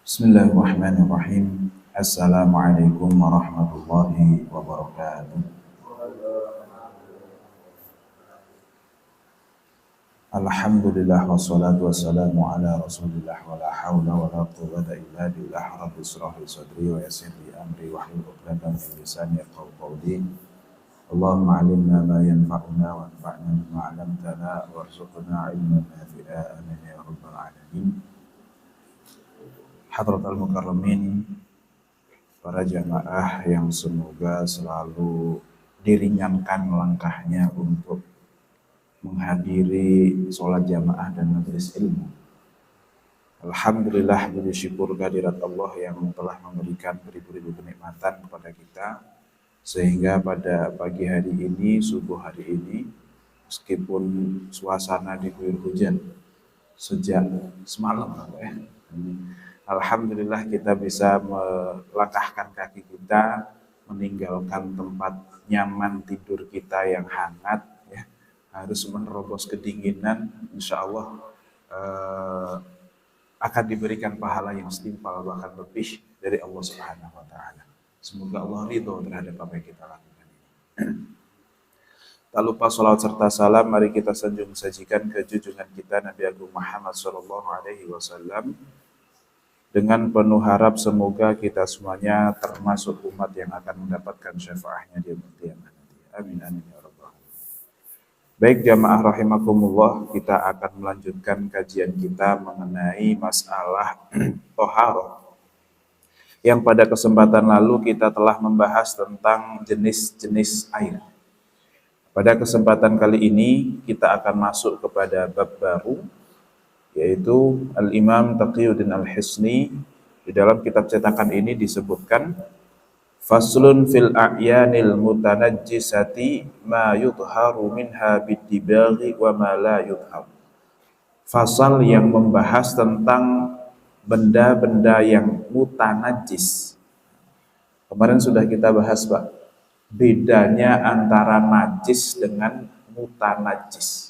Bismillahirrahmanirrahim. Assalamualaikum warahmatullahi wabarakatuh. Alhamdulillah wassalatu wassalamu ala rasulillah wa la hawla wa la quwwata illa billah. Rabbi shrah li sadri wa yassir li amri wahlul 'uqdatam min lisani yafqahu qawli. Allahumma 'allimna ma yanfa'una wa anfa'na bima 'allamtana warzuqna 'ilman nafi'a. Amin ya rabbal alamin. Hadratal mukarramin, para jamaah yang semoga selalu diringankan langkahnya untuk menghadiri sholat jamaah dan majelis ilmu. Alhamdulillah, puji syukur kehadirat Allah yang telah memberikan beribu-ribu kenikmatan kepada kita, sehingga pada pagi hari ini, subuh hari ini, meskipun suasana diguyur hujan sejak semalam, alhamdulillah kita bisa melangkahkan kaki kita, meninggalkan tempat nyaman tidur kita yang hangat, ya, harus menerobos kedinginan. Insya Allah akan diberikan pahala yang setimpal bahkan lebih dari Allah Subhanahu Wa Taala. Semoga Allah ridho terhadap apa yang kita lakukan ini. Tak lupa salawat serta salam mari kita sanjung sajikan ke junjungan kita Nabi Agung Muhammad SAW. Dengan penuh harap semoga kita semuanya termasuk umat yang akan mendapatkan syafaatnya di kiamat nanti. Amin amin ya rabbal alamin. Baik jamaah rahimakumullah, kita akan melanjutkan kajian kita mengenai masalah thaharah. Yang pada kesempatan lalu kita telah membahas tentang jenis-jenis air. Pada kesempatan kali ini kita akan masuk kepada bab baru, yaitu Al-Imam Taqiyuddin Al-Hisni. Di dalam kitab cetakan ini disebutkan faslun fil a'yanil mutanajjisati ma yudharu minha bid-dibaghi wa ma la yudhar. Fasal yang membahas tentang benda-benda yang mutanajjis. Kemarin sudah kita bahas, Pak, bedanya antara najis dengan mutanajjis.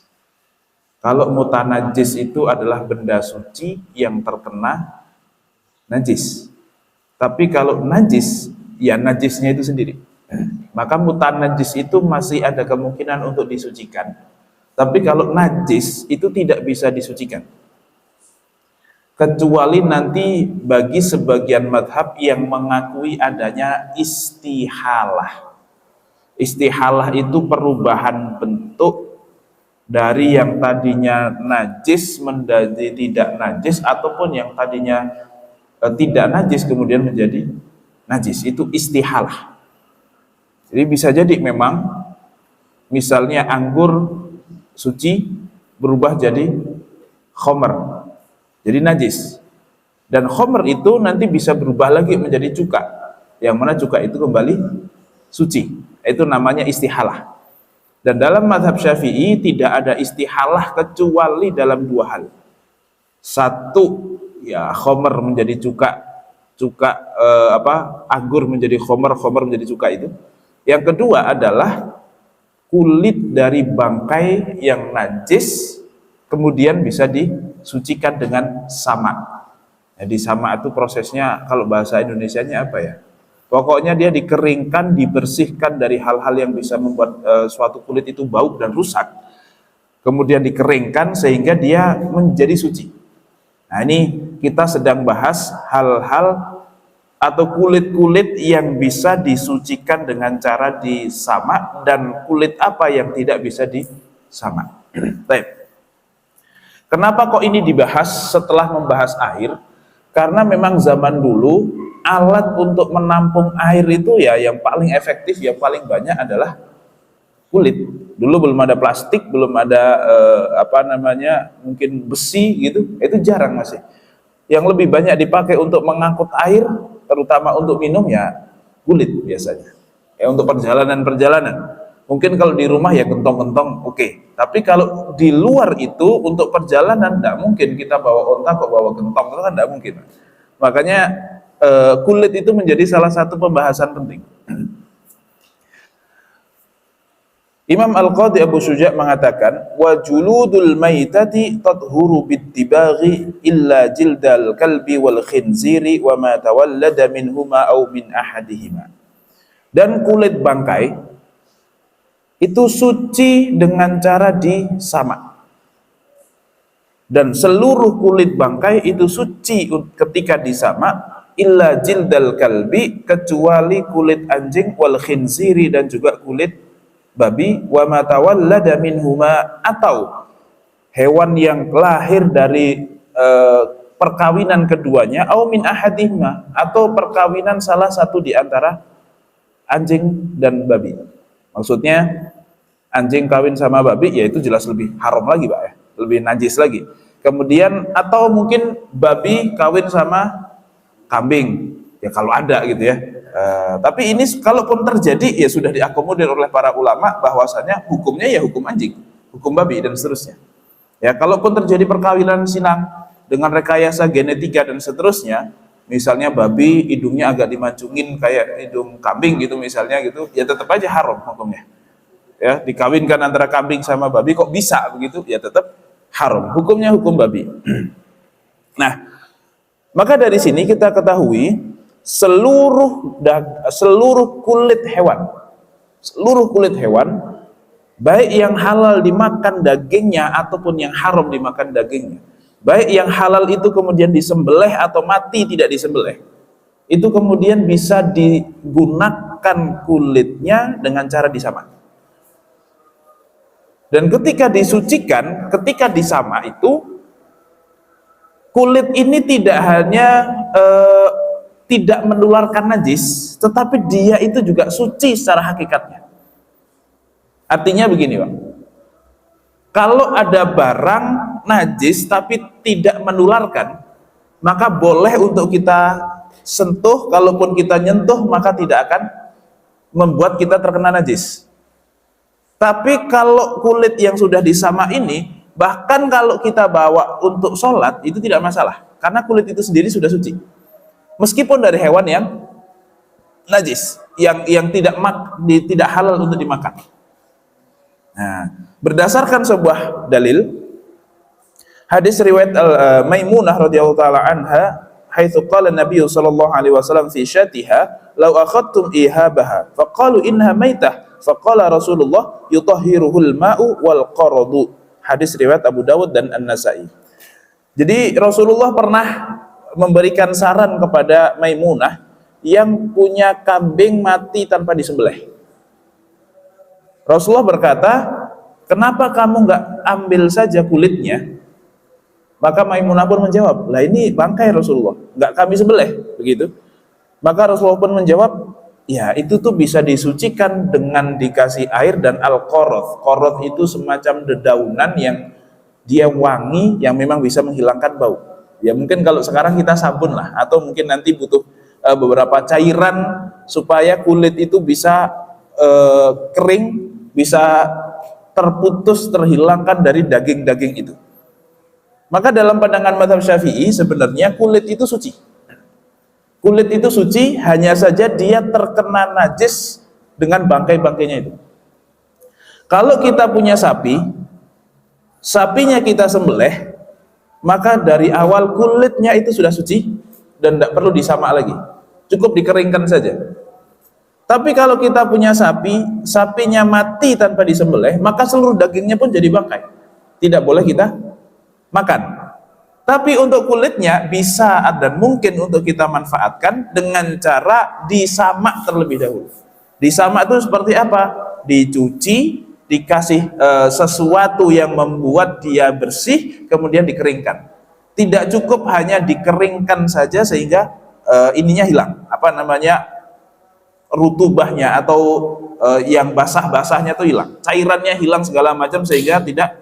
Kalau mutanajjis itu adalah benda suci yang terkena najis. Tapi kalau najis, ya najisnya itu sendiri. Maka mutanajjis itu masih ada kemungkinan untuk disucikan. Tapi kalau najis itu tidak bisa disucikan. Kecuali nanti bagi sebagian madhab yang mengakui adanya istihalah. Istihalah itu perubahan bentuk dari yang tadinya najis menjadi tidak najis, ataupun yang tadinya tidak najis kemudian menjadi najis. Itu istihalah. Jadi bisa jadi memang misalnya anggur suci berubah jadi khomer, jadi najis. Dan khomer itu nanti bisa berubah lagi menjadi cuka, yang mana cuka itu kembali suci. Itu namanya istihalah. Dan dalam mazhab Syafi'i tidak ada istihalah kecuali dalam dua hal. Satu, ya khomer menjadi cuka, anggur menjadi khomer menjadi cuka itu. Yang kedua adalah kulit dari bangkai yang najis kemudian bisa disucikan dengan sama. Jadi sama itu prosesnya, kalau bahasa Indonesianya apa ya? Pokoknya dia dikeringkan, dibersihkan dari hal-hal yang bisa membuat suatu kulit itu bau dan rusak. Kemudian dikeringkan sehingga dia menjadi suci. Nah ini kita sedang bahas hal-hal atau kulit-kulit yang bisa disucikan dengan cara disama, dan kulit apa yang tidak bisa disama. Kenapa kok ini dibahas setelah membahas air? Karena memang zaman dulu alat untuk menampung air itu ya yang paling efektif, yang paling banyak adalah kulit. Dulu belum ada plastik, belum ada mungkin besi gitu, itu jarang masih. Yang lebih banyak dipakai untuk mengangkut air, terutama untuk minum, ya kulit biasanya. Ya untuk perjalanan-perjalanan. Mungkin kalau di rumah ya gentong-gentong oke. Tapi kalau di luar itu untuk perjalanan tidak mungkin kita bawa onta kok bawa gentong, itu kan tidak mungkin. Makanya kulit itu menjadi salah satu pembahasan penting. Imam Al-Qadhi Abu Syuja' mengatakan, wa juludul maitati tathuru bittibaghi illa jildal kalbi wal khinziri wa ma tawallada minhuma aw min ahadihima. Dan kulit bangkai itu suci dengan cara disamak. Dan seluruh kulit bangkai itu suci ketika disamak illa jildal kalbi, kecuali kulit anjing, wal khinziri, dan juga kulit babi, wa ma tawallada minhuma, atau hewan yang lahir dari perkawinan keduanya, au min ahadihima, atau perkawinan salah satu di antara anjing dan babi. Maksudnya anjing kawin sama babi, ya itu jelas lebih haram lagi Pak ya, lebih najis lagi. Kemudian atau mungkin babi kawin sama kambing, ya kalau ada gitu ya. Tapi ini kalaupun terjadi ya sudah diakomodir oleh para ulama bahwasanya hukumnya ya hukum anjing, hukum babi dan seterusnya. Ya kalaupun terjadi perkawinan sinang dengan rekayasa genetika dan seterusnya, misalnya babi hidungnya agak dimancungin kayak hidung kambing gitu misalnya gitu, ya tetap aja haram hukumnya. Ya dikawinkan antara kambing sama babi kok bisa begitu, ya tetap haram. Hukumnya hukum babi. Nah, maka dari sini kita ketahui seluruh kulit hewan, baik yang halal dimakan dagingnya ataupun yang haram dimakan dagingnya, baik yang halal itu kemudian disembelih atau mati tidak disembelih, itu kemudian bisa digunakan kulitnya dengan cara disamak. Dan ketika disucikan, ketika disamak itu, kulit ini tidak hanya tidak menularkan najis, tetapi dia itu juga suci secara hakikatnya. Artinya begini Pak, kalau ada barang najis tapi tidak menularkan, maka boleh untuk kita sentuh, kalaupun kita nyentuh maka tidak akan membuat kita terkena najis. Tapi kalau kulit yang sudah disamak ini, bahkan kalau kita bawa untuk sholat itu tidak masalah, karena kulit itu sendiri sudah suci. Meskipun dari hewan yang najis, yang tidak halal untuk dimakan. Nah, berdasarkan sebuah dalil, hadis riwayat Maimunah radhiyallahu taala anha, haitsu qala Nabi sallallahu alaihi wasallam fi syatiha, "Law akhadtum ihabaha, faqalu innaha maitah, faqala Rasulullah yutahhiruhul ma'u wal qaradu." Hadis riwayat Abu Dawud dan An-Nasa'i. Jadi Rasulullah pernah memberikan saran kepada Maimunah yang punya kambing mati tanpa disembelih. Rasulullah berkata, kenapa kamu nggak ambil saja kulitnya? Maka Maimunah pun menjawab, lah ini bangkai Rasulullah, nggak kami sembelih, begitu. Maka Rasulullah pun menjawab, ya itu tuh bisa disucikan dengan dikasih air dan al-qoroth. Qoroth itu semacam dedaunan yang dia wangi, yang memang bisa menghilangkan bau. Ya mungkin kalau sekarang kita sabun lah, atau mungkin nanti butuh beberapa cairan supaya kulit itu bisa kering, bisa terputus, terhilangkan dari daging-daging itu. Maka dalam pandangan mazhab Syafi'i sebenarnya kulit itu suci. Kulit itu suci, hanya saja dia terkena najis dengan bangkai-bangkainya itu. Kalau kita punya sapi, sapinya kita sembelih, maka dari awal kulitnya itu sudah suci dan tidak perlu disamak lagi, cukup dikeringkan saja. Tapi kalau kita punya sapi, sapinya mati tanpa disembelih, maka seluruh dagingnya pun jadi bangkai, tidak boleh kita makan. Tapi untuk kulitnya bisa dan mungkin untuk kita manfaatkan dengan cara disamak terlebih dahulu. Disamak itu seperti apa? Dicuci, dikasih sesuatu yang membuat dia bersih, kemudian dikeringkan. Tidak cukup hanya dikeringkan saja sehingga ininya hilang, apa namanya, rutubahnya atau yang basah-basahnya itu hilang, cairannya hilang segala macam sehingga tidak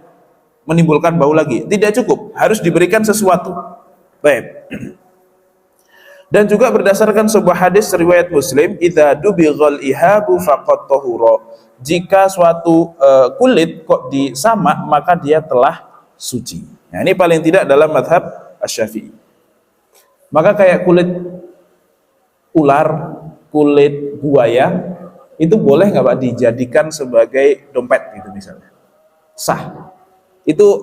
menimbulkan bau lagi. Tidak cukup, harus diberikan sesuatu. Baik. Dan juga berdasarkan sebuah hadis riwayat Muslim, idza dubighal ihabu faqad tahura. jika suatu kulit kok disamak maka dia telah suci. Nah, ini paling tidak dalam mazhab Asy-Syafi'i. Maka kayak kulit ular, kulit buaya itu boleh nggak Pak dijadikan sebagai dompet gitu misalnya? Sah. Itu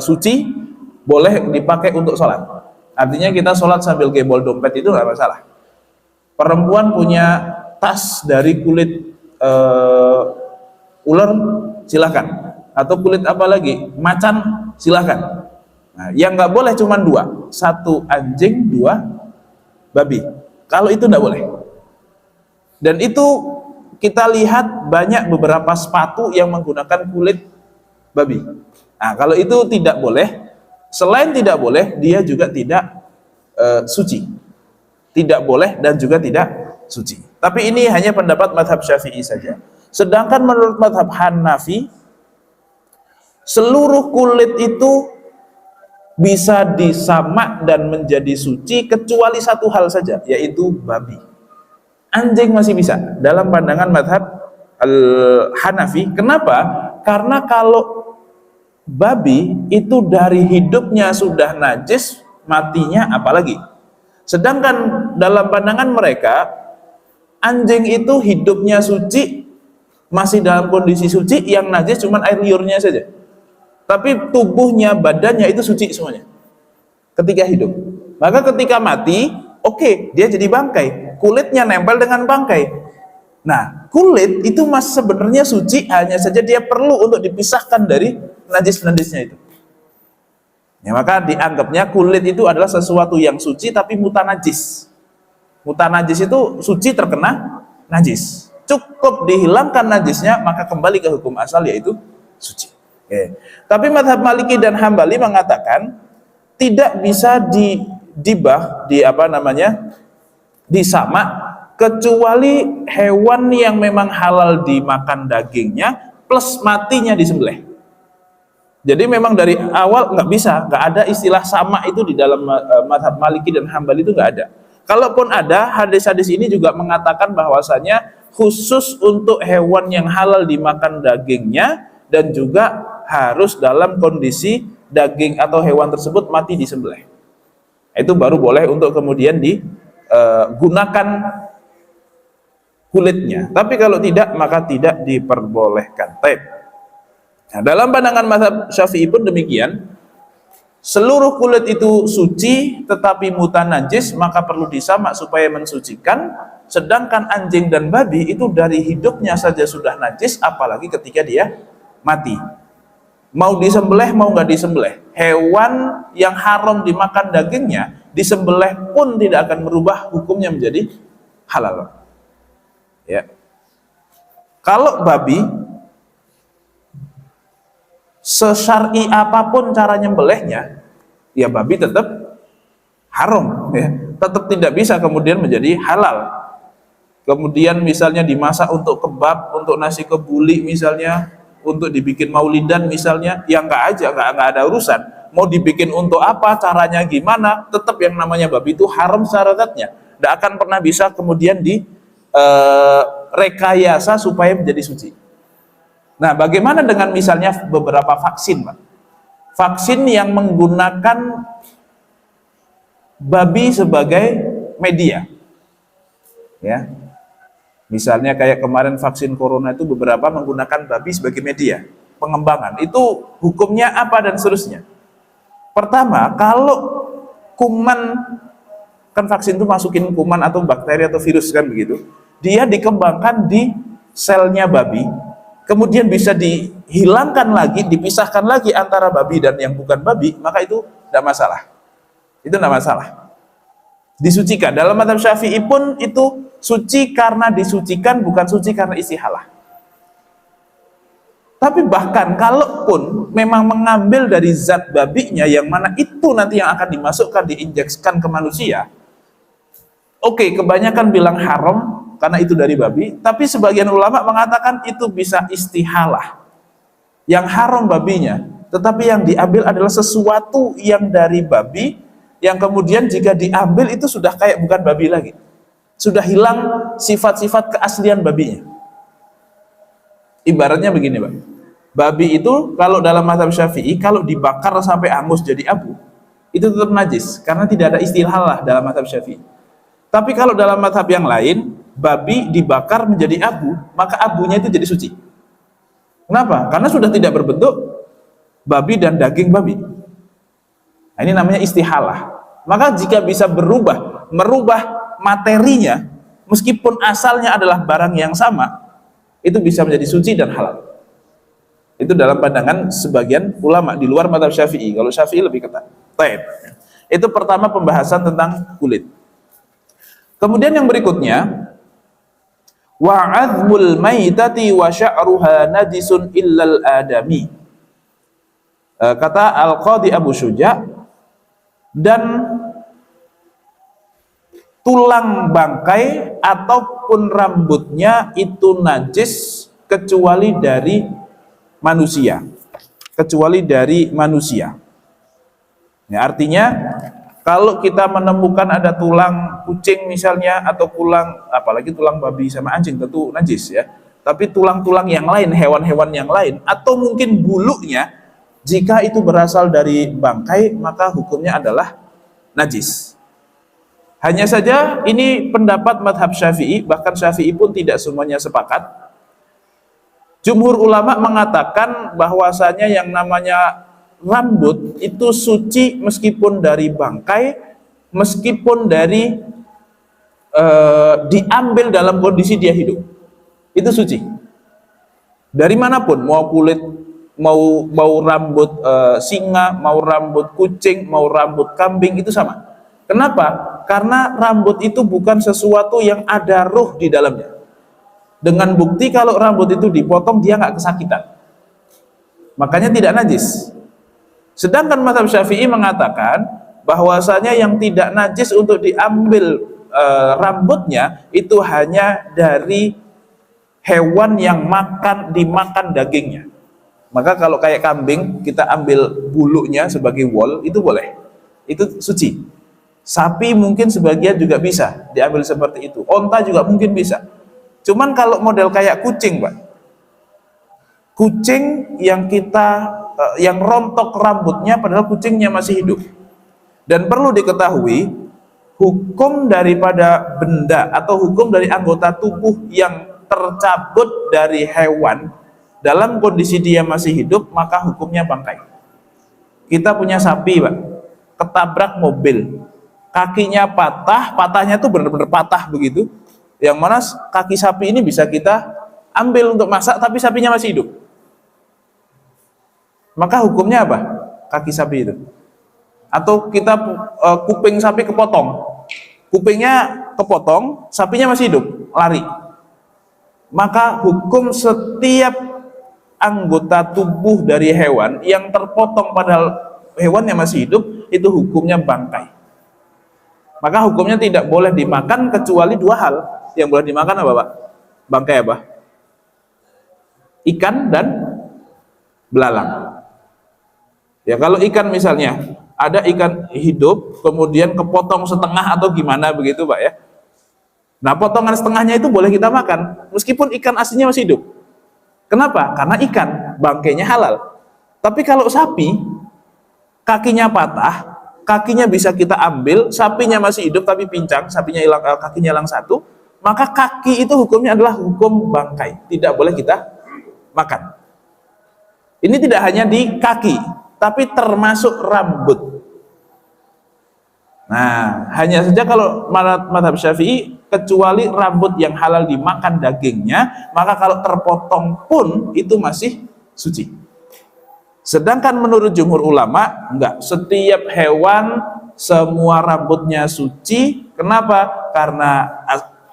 suci, boleh dipakai untuk sholat. Artinya kita sholat sambil gebol dompet itu nggak masalah. Perempuan punya tas dari kulit ular, silakan. Atau kulit apa lagi? Macan, silakan. Nah, yang nggak boleh cuma dua, satu anjing, dua babi. Kalau itu nggak boleh. Dan itu kita lihat banyak beberapa sepatu yang menggunakan kulit babi. Nah, kalau itu tidak boleh. Selain tidak boleh, dia juga tidak suci. Tidak boleh dan juga tidak suci. Tapi ini hanya pendapat mazhab Syafi'i saja. Sedangkan menurut mazhab Hanafi, seluruh kulit itu bisa disamak dan menjadi suci kecuali satu hal saja, yaitu babi. Anjing masih bisa dalam pandangan mazhab Al-Hanafi. Kenapa? Karena kalau babi itu dari hidupnya sudah najis, matinya apalagi. Sedangkan dalam pandangan mereka, anjing itu hidupnya suci, masih dalam kondisi suci, yang najis cuma air liurnya saja. Tapi tubuhnya, badannya itu suci semuanya ketika hidup. Maka ketika mati, oke, dia jadi bangkai, kulitnya nempel dengan bangkai. Nah, kulit itu mas sebenarnya suci, hanya saja dia perlu untuk dipisahkan dari najis-najisnya itu. Ya, maka dianggapnya kulit itu adalah sesuatu yang suci tapi mutanajis. Mutanajis itu suci terkena najis. Cukup dihilangkan najisnya maka kembali ke hukum asal, yaitu suci. Oke. Tapi mazhab Maliki dan Hambali mengatakan tidak bisa disamak kecuali hewan yang memang halal dimakan dagingnya plus matinya disembelih. Jadi memang dari awal nggak bisa, nggak ada istilah sama itu di dalam mazhab Maliki dan Hambali, itu nggak ada. Kalaupun ada, hadis-hadis ini juga mengatakan bahwasanya khusus untuk hewan yang halal dimakan dagingnya dan juga harus dalam kondisi daging atau hewan tersebut mati disembelih. Itu baru boleh untuk kemudian digunakan kulitnya. Tapi kalau tidak maka tidak diperbolehkan. Nah, dalam pandangan mazhab Syafi'i pun demikian. Seluruh kulit itu suci tetapi mutanajis, maka perlu disamak supaya mensucikan. Sedangkan anjing dan babi itu dari hidupnya saja sudah najis, apalagi ketika dia mati. Mau disembelih mau nggak disembelih, hewan yang haram dimakan dagingnya disembelih pun tidak akan merubah hukumnya menjadi halal. Ya. Kalau babi, sesyar'i apapun cara nyembelihnya, ya babi tetap haram, ya. Tetap tidak bisa kemudian menjadi halal. Kemudian misalnya dimasak untuk kebab, untuk nasi kebuli misalnya, untuk dibikin maulidan misalnya, ya nggak ada urusan. Mau dibikin untuk apa, caranya gimana, tetap yang namanya babi itu haram secara zatnya. Tidak akan pernah bisa kemudian rekayasa supaya menjadi suci. Nah, bagaimana dengan misalnya beberapa vaksin, Pak? Vaksin yang menggunakan babi sebagai media, ya. Misalnya kayak kemarin vaksin corona itu beberapa menggunakan babi sebagai media pengembangan. Itu hukumnya apa dan seterusnya. Pertama, kalau kuman, kan vaksin itu masukin kuman atau bakteri atau virus kan begitu. Dia dikembangkan di selnya babi, kemudian bisa dihilangkan lagi, dipisahkan lagi antara babi dan yang bukan babi, maka itu tidak masalah. Itu tidak masalah. Disucikan. Dalam mazhab Syafi'i pun itu suci karena disucikan, bukan suci karena istihalah. Tapi bahkan kalaupun memang mengambil dari zat babinya, yang mana itu nanti yang akan dimasukkan, diinjeksikan ke manusia, oke, kebanyakan bilang haram karena itu dari babi, tapi sebagian ulama mengatakan itu bisa istihalah. Yang haram babinya, tetapi yang diambil adalah sesuatu yang dari babi, yang kemudian jika diambil itu sudah kayak bukan babi lagi. Sudah hilang sifat-sifat keaslian babinya. Ibaratnya begini, Pak. Babi itu kalau dalam mazhab Syafi'i kalau dibakar sampai hangus jadi abu, itu tetap najis karena tidak ada istilah lah dalam mazhab Syafi'i. Tapi kalau dalam mazhab yang lain, babi dibakar menjadi abu, maka abunya itu jadi suci. Kenapa? Karena sudah tidak berbentuk babi dan daging babi. Nah, ini namanya istihalah. Maka jika bisa merubah materinya, meskipun asalnya adalah barang yang sama, itu bisa menjadi suci dan halal. Itu dalam pandangan sebagian ulama di luar mazhab Syafi'i. Kalau Syafi'i lebih ketat. Baik. Itu pertama pembahasan tentang kulit. Kemudian yang berikutnya, wa 'adzmul maitati wa sya'ruha najisun illal adami. Kata Al-Qadhi Abu Syuja, dan tulang bangkai ataupun rambutnya itu najis kecuali dari manusia. Kecuali dari manusia. Ya, artinya kalau kita menemukan ada tulang kucing misalnya, atau tulang, apalagi tulang babi sama anjing, tentu najis ya. Tapi tulang-tulang yang lain, hewan-hewan yang lain, atau mungkin bulunya, jika itu berasal dari bangkai, maka hukumnya adalah najis. Hanya saja ini pendapat madhab Syafi'i, bahkan Syafi'i pun tidak semuanya sepakat. Jumhur ulama mengatakan bahwasanya yang namanya rambut itu suci meskipun dari bangkai, meskipun dari diambil dalam kondisi dia hidup, itu suci. Dari manapun, mau kulit, mau rambut singa, mau rambut kucing, mau rambut kambing, itu sama. Kenapa? Karena rambut itu bukan sesuatu yang ada ruh di dalamnya. Dengan bukti kalau rambut itu dipotong dia nggak kesakitan, makanya tidak najis. Sedangkan mazhab Syafi'i mengatakan bahwasanya yang tidak najis untuk diambil rambutnya itu hanya dari hewan yang dimakan dagingnya. Maka kalau kayak kambing kita ambil bulunya sebagai wol, itu boleh, itu suci. Sapi mungkin sebagian juga bisa diambil seperti itu, onta juga mungkin bisa. Cuman kalau model kayak kucing, Pak, kucing yang yang rontok rambutnya padahal kucingnya masih hidup. Dan perlu diketahui, hukum daripada benda atau hukum dari anggota tubuh yang tercabut dari hewan dalam kondisi dia masih hidup, maka hukumnya bangkai. Kita punya sapi, Pak, ketabrak mobil, kakinya patahnya tuh benar-benar patah begitu, yang mana kaki sapi ini bisa kita ambil untuk masak, tapi sapinya masih hidup. Maka hukumnya apa? Kaki sapi itu. Atau kita kuping sapi kepotong, kupingnya kepotong, sapinya masih hidup, lari. Maka hukum setiap anggota tubuh dari hewan yang terpotong padahal hewannya masih hidup, itu hukumnya bangkai. Maka hukumnya tidak boleh dimakan kecuali dua hal. Yang boleh dimakan apa, Pak? Bangkai apa? Ikan dan belalang. Ya, kalau ikan misalnya ada ikan hidup kemudian kepotong setengah atau gimana begitu, Pak ya. Nah, potongan setengahnya itu boleh kita makan meskipun ikan aslinya masih hidup. Kenapa? Karena ikan bangkainya halal. Tapi kalau sapi kakinya patah, kakinya bisa kita ambil, sapinya masih hidup tapi pincang, sapinya hilang, kakinya hilang satu, maka kaki itu hukumnya adalah hukum bangkai, tidak boleh kita makan. Ini tidak hanya di kaki, tapi termasuk rambut. Nah, hanya saja kalau mazhab Syafi'i, kecuali rambut yang halal dimakan dagingnya, maka kalau terpotong pun itu masih suci. Sedangkan menurut jumhur ulama, enggak, setiap hewan semua rambutnya suci. Kenapa? Karena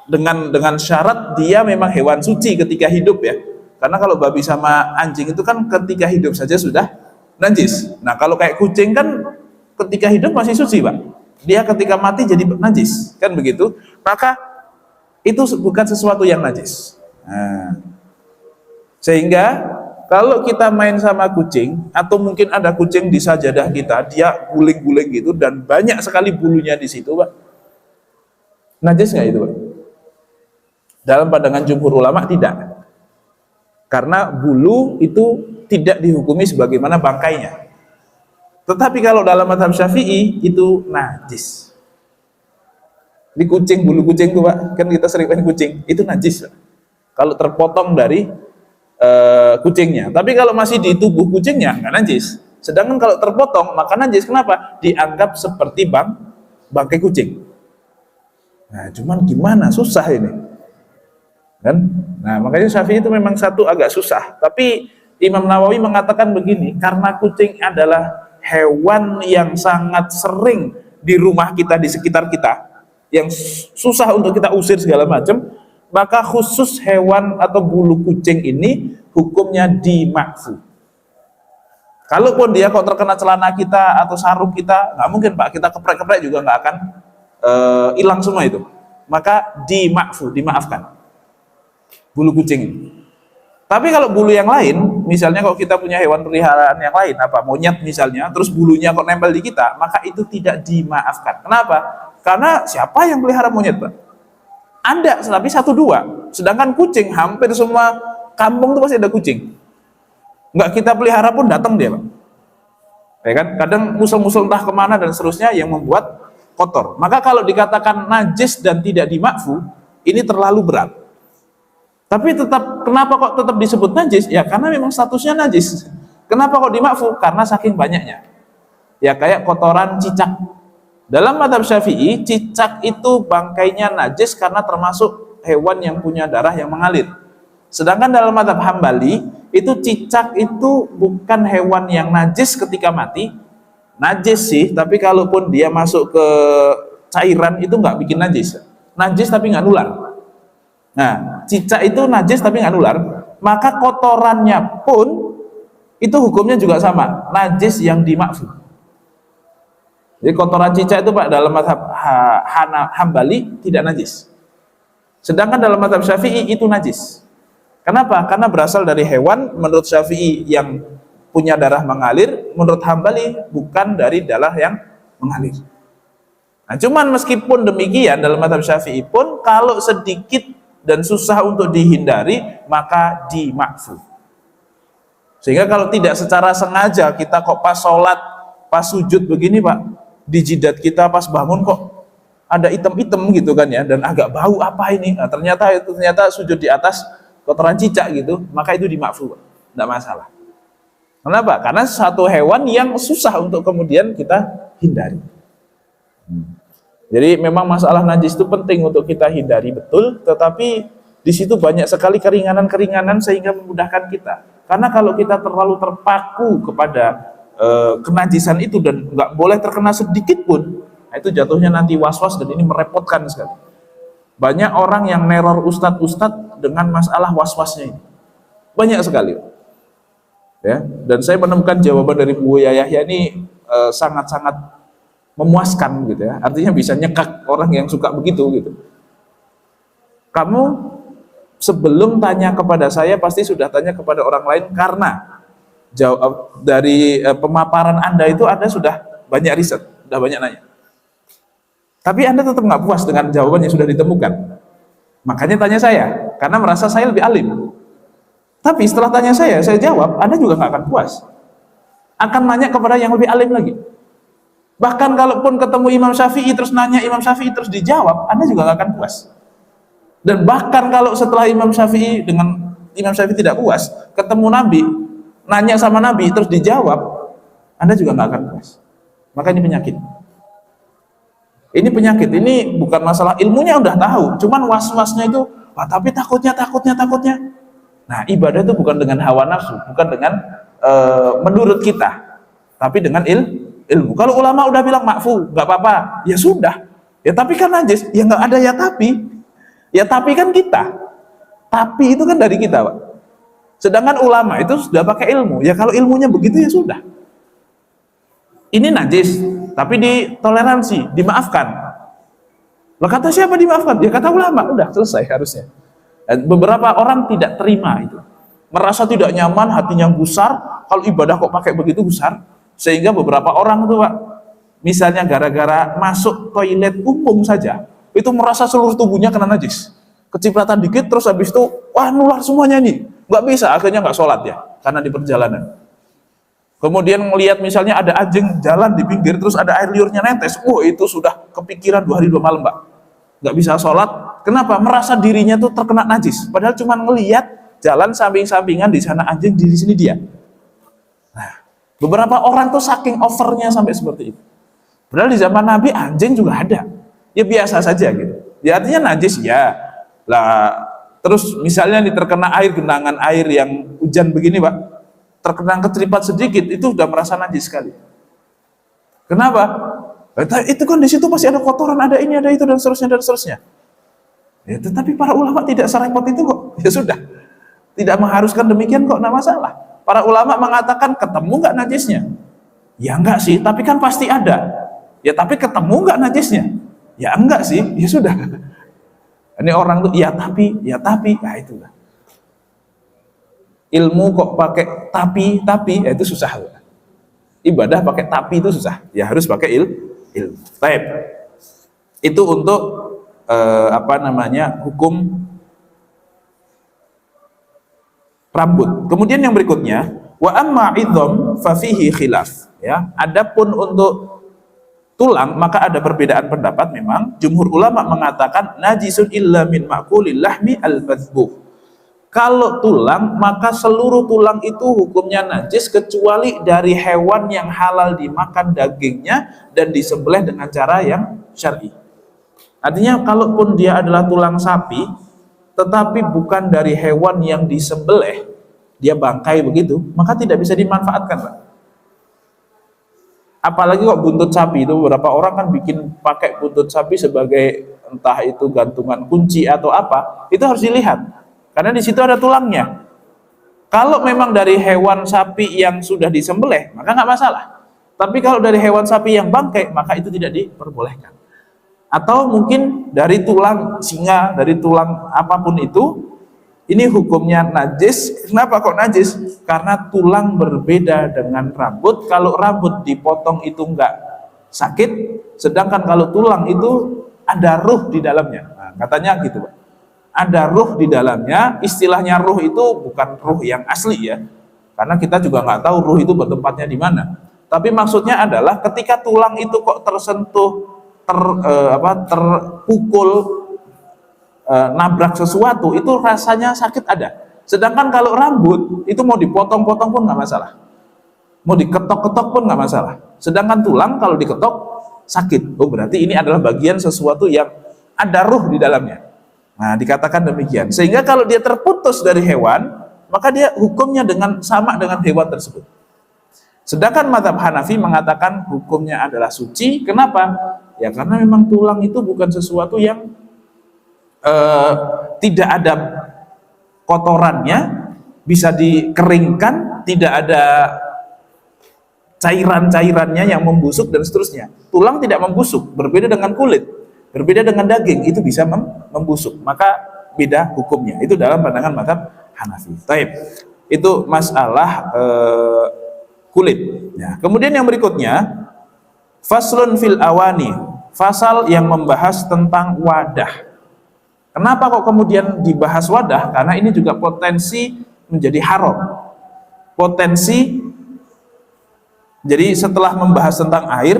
dengan syarat dia memang hewan suci ketika hidup ya. Karena kalau babi sama anjing itu kan ketika hidup saja sudah najis. Nah, kalau kayak kucing kan ketika hidup masih suci, Pak. Dia ketika mati jadi najis, kan begitu. Maka itu bukan sesuatu yang najis. Nah, sehingga kalau kita main sama kucing, atau mungkin ada kucing di sajadah kita, dia guling-guling gitu dan banyak sekali bulunya di situ, Pak. Najis nggak itu, Pak? Dalam pandangan jumhur ulama tidak. Karena bulu itu tidak dihukumi sebagaimana bangkainya. Tetapi kalau dalam mazhab Syafi'i itu najis. Di kucing, bulu kucing tuh Pak, kan kita sering main kucing, itu najis Pak. Kalau terpotong dari kucingnya. Tapi kalau masih di tubuh kucingnya nggak najis. Sedangkan kalau terpotong maka najis. Kenapa? Dianggap seperti bangkai kucing. Nah, cuman gimana, susah ini kan. Nah, makanya Syafi'i itu memang satu agak susah. Tapi Imam Nawawi mengatakan begini, karena kucing adalah hewan yang sangat sering di rumah kita, di sekitar kita, yang susah untuk kita usir segala macam, maka khusus hewan atau bulu kucing ini hukumnya dimakfu. Kalaupun dia kok terkena celana kita atau sarung kita, nggak mungkin Pak, kita keprek-keprek juga nggak akan hilang semua itu. Maka dimakfu, dimaafkan bulu kucing ini. Tapi kalau bulu yang lain, misalnya kalau kita punya hewan peliharaan yang lain, apa monyet misalnya, terus bulunya kok nempel di kita, maka itu tidak dimaafkan. Kenapa? Karena siapa yang pelihara monyet Pak? Ada, tapi 1-2. Sedangkan kucing, hampir semua kampung itu pasti ada kucing. Nggak kita pelihara pun datang dia Pak. Ya kan? Kadang musul-musul entah kemana dan seterusnya yang membuat kotor. Maka kalau dikatakan najis dan tidak dimakfu, ini terlalu berat. Tapi tetap, kenapa kok tetap disebut najis? Ya karena memang statusnya najis. Kenapa kok dimakfu? Karena saking banyaknya. Ya kayak kotoran cicak. Dalam mazhab Syafi'i, cicak itu bangkainya najis karena termasuk hewan yang punya darah yang mengalir. Sedangkan dalam mazhab Hambali, itu cicak itu bukan hewan yang najis ketika mati. Najis sih, tapi kalaupun dia masuk ke cairan itu nggak bikin najis. Najis tapi nggak nular. Nah, cicak itu najis tapi nggak nular, maka kotorannya pun itu hukumnya juga sama, najis yang dimakfu. Jadi kotoran cicak itu Pak dalam mazhab Hambali tidak najis. Sedangkan dalam mazhab Syafi'i itu najis. Kenapa? Karena berasal dari hewan, menurut Syafi'i yang punya darah mengalir, menurut Hambali bukan dari darah yang mengalir. Nah, cuman meskipun demikian dalam mazhab Syafi'i pun kalau sedikit dan susah untuk dihindari, maka dimakfu. Sehingga kalau tidak secara sengaja kita kok pas sholat, pas sujud begini Pak, di jidat kita pas bangun kok ada item-item gitu kan ya, dan agak bau apa ini? Nah, ternyata sujud di atas kotoran cicak gitu, maka itu dimakfu, tidak masalah. Kenapa? Karena satu hewan yang susah untuk kemudian kita hindari. Jadi memang masalah najis itu penting untuk kita hindari betul, tetapi di situ banyak sekali keringanan-keringanan sehingga memudahkan kita. Karena kalau kita terlalu terpaku kepada kenajisan itu dan nggak boleh terkena sedikit pun, nah itu jatuhnya nanti was-was dan ini merepotkan sekali. Banyak orang yang neror ustadz-ustadz dengan masalah was-wasnya ini, banyak sekali. Ya, dan saya menemukan jawaban dari Buya Yahya ini sangat-sangat memuaskan gitu ya, artinya bisa nyekak orang yang suka begitu gitu. Kamu sebelum tanya kepada saya pasti sudah tanya kepada orang lain, karena jawab dari pemaparan Anda itu Anda sudah banyak riset, sudah banyak nanya. Tapi Anda tetap nggak puas dengan jawaban yang sudah ditemukan. Makanya tanya saya, karena merasa saya lebih alim. Tapi setelah tanya saya jawab, Anda juga nggak akan puas. Akan nanya kepada yang lebih alim lagi. Bahkan kalaupun ketemu Imam Syafi'i terus nanya Imam Syafi'i terus dijawab, Anda juga nggak akan puas. Dan bahkan kalau setelah Imam Syafi'i tidak puas, ketemu Nabi, nanya sama Nabi terus dijawab, Anda juga nggak akan puas. Maka ini penyakit. Ini penyakit. Ini bukan masalah ilmunya udah tahu, cuman was-wasnya itu, Pak, tapi takutnya. Nah, ibadah itu bukan dengan hawa nafsu, bukan dengan menurut kita, tapi dengan ilmu. Kalau ulama udah bilang makfu, nggak apa-apa, ya sudah. Ya tapi kan najis, ya nggak ada ya tapi. Ya tapi kan kita. Tapi itu kan dari kita, Pak. Sedangkan ulama itu sudah pakai ilmu. Ya kalau ilmunya begitu ya sudah. Ini najis, tapi ditoleransi, dimaafkan. Lah kata siapa dimaafkan? Ya kata ulama, udah selesai harusnya. Dan beberapa orang tidak terima itu. Merasa tidak nyaman, hatinya gusar, kalau ibadah kok pakai begitu gusar. Sehingga beberapa orang itu Pak, misalnya gara-gara masuk toilet umum saja, itu merasa seluruh tubuhnya kena najis. Kecipratan dikit terus habis itu wah nular semuanya nih. Nggak bisa, akhirnya nggak sholat ya karena di perjalanan. Kemudian ngelihat misalnya ada anjing jalan di pinggir terus ada air liurnya netes, itu sudah kepikiran 2 hari 2 malam, Pak. Nggak bisa sholat. Kenapa? Merasa dirinya tuh terkena najis. Padahal cuma ngelihat jalan samping-sampingan, di sana anjing, di sini dia. Nah, beberapa orang tuh saking overnya sampai seperti itu. Padahal di zaman Nabi anjing juga ada. Ya biasa saja gitu. Ya artinya najis ya. Lah terus misalnya terkena air, genangan air yang hujan begini, Pak, terkena keceripat sedikit itu sudah merasa najis sekali. Kenapa? Itu kan di situ pasti ada kotoran, ada ini, ada itu dan seterusnya dan seterusnya. Ya, tetapi para ulama tidak serepot itu kok. Ya sudah, tidak mengharuskan demikian kok, tidak masalah. Para ulama mengatakan ketemu nggak najisnya? Ya enggak sih, tapi kan pasti ada. Ya tapi ketemu nggak najisnya? Ya enggak sih, ya sudah. Ini orang tuh ya tapi, nah itulah. Ilmu kok pakai tapi ya itu susah. Ibadah pakai tapi itu susah. Ya harus pakai ilmu. Baik. Itu untuk hukum rambut. Kemudian yang berikutnya, wa amma idham fa fihi khilaf, ya. Adapun untuk tulang maka ada perbedaan pendapat memang. Jumhur ulama mengatakan najisun illa min ma'kulil lahmi al-madhbuh. Kalau tulang maka seluruh tulang itu hukumnya najis kecuali dari hewan yang halal dimakan dagingnya dan disembelih dengan cara yang syar'i. Artinya kalaupun dia adalah tulang sapi tetapi bukan dari hewan yang disembelih, dia bangkai begitu, maka tidak bisa dimanfaatkan, Pak. Apalagi kok buntut sapi itu, beberapa orang kan bikin pakai buntut sapi sebagai entah itu gantungan kunci atau apa, itu harus dilihat karena di situ ada tulangnya. Kalau memang dari hewan sapi yang sudah disembelih maka nggak masalah, tapi kalau dari hewan sapi yang bangkai maka itu tidak diperbolehkan. Atau mungkin dari tulang singa, dari tulang apapun itu, ini hukumnya najis. Kenapa kok najis? Karena tulang berbeda dengan rambut. Kalau rambut dipotong itu enggak sakit, sedangkan kalau tulang itu ada ruh di dalamnya. Nah, katanya gitu, Pak. Ada ruh di dalamnya. Istilahnya ruh itu bukan ruh yang asli ya, karena kita juga nggak tahu ruh itu bertempatnya di mana. Tapi maksudnya adalah ketika tulang itu kok tersentuh, terpukul, nabrak sesuatu, itu rasanya sakit ada. Sedangkan kalau rambut itu mau dipotong-potong pun nggak masalah, mau diketok-ketok pun nggak masalah. Sedangkan tulang kalau diketok sakit. Berarti ini adalah bagian sesuatu yang ada ruh di dalamnya. Nah, dikatakan demikian. Sehingga kalau dia terputus dari hewan, maka dia hukumnya sama dengan hewan tersebut. Sedangkan mazhab Hanafi mengatakan hukumnya adalah suci. Kenapa? Ya karena memang tulang itu bukan sesuatu yang tidak ada kotorannya, bisa dikeringkan, tidak ada cairan-cairannya yang membusuk dan seterusnya. Tulang tidak membusuk, berbeda dengan kulit, berbeda dengan daging, itu bisa membusuk, maka beda hukumnya. Itu dalam pandangan mazhab Hanafi. Taib. Itu masalah kulit. Ya. Kemudian yang berikutnya, faslun fil awani, fasal yang membahas tentang wadah. Kenapa kok kemudian dibahas wadah? Karena ini juga potensi menjadi haram. Potensi, jadi setelah membahas tentang air,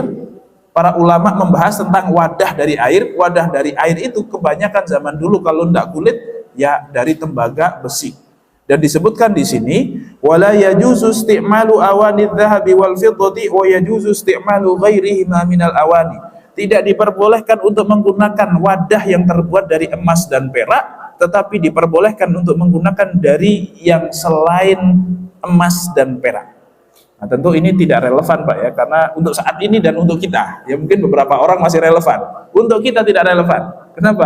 para ulama membahas tentang wadah dari air. Wadah dari air itu kebanyakan zaman dulu kalau tidak kulit, ya dari tembaga besi. Dan disebutkan di sini, wala yajuzu isti'malu awani dhahabi wal fiddati wa yajuzu isti'malu ghairihima minal awani. Tidak diperbolehkan untuk menggunakan wadah yang terbuat dari emas dan perak, tetapi diperbolehkan untuk menggunakan dari yang selain emas dan perak. Nah, tentu ini tidak relevan, Pak, ya, karena untuk saat ini dan untuk kita, ya mungkin beberapa orang masih relevan. Untuk kita tidak relevan. Kenapa?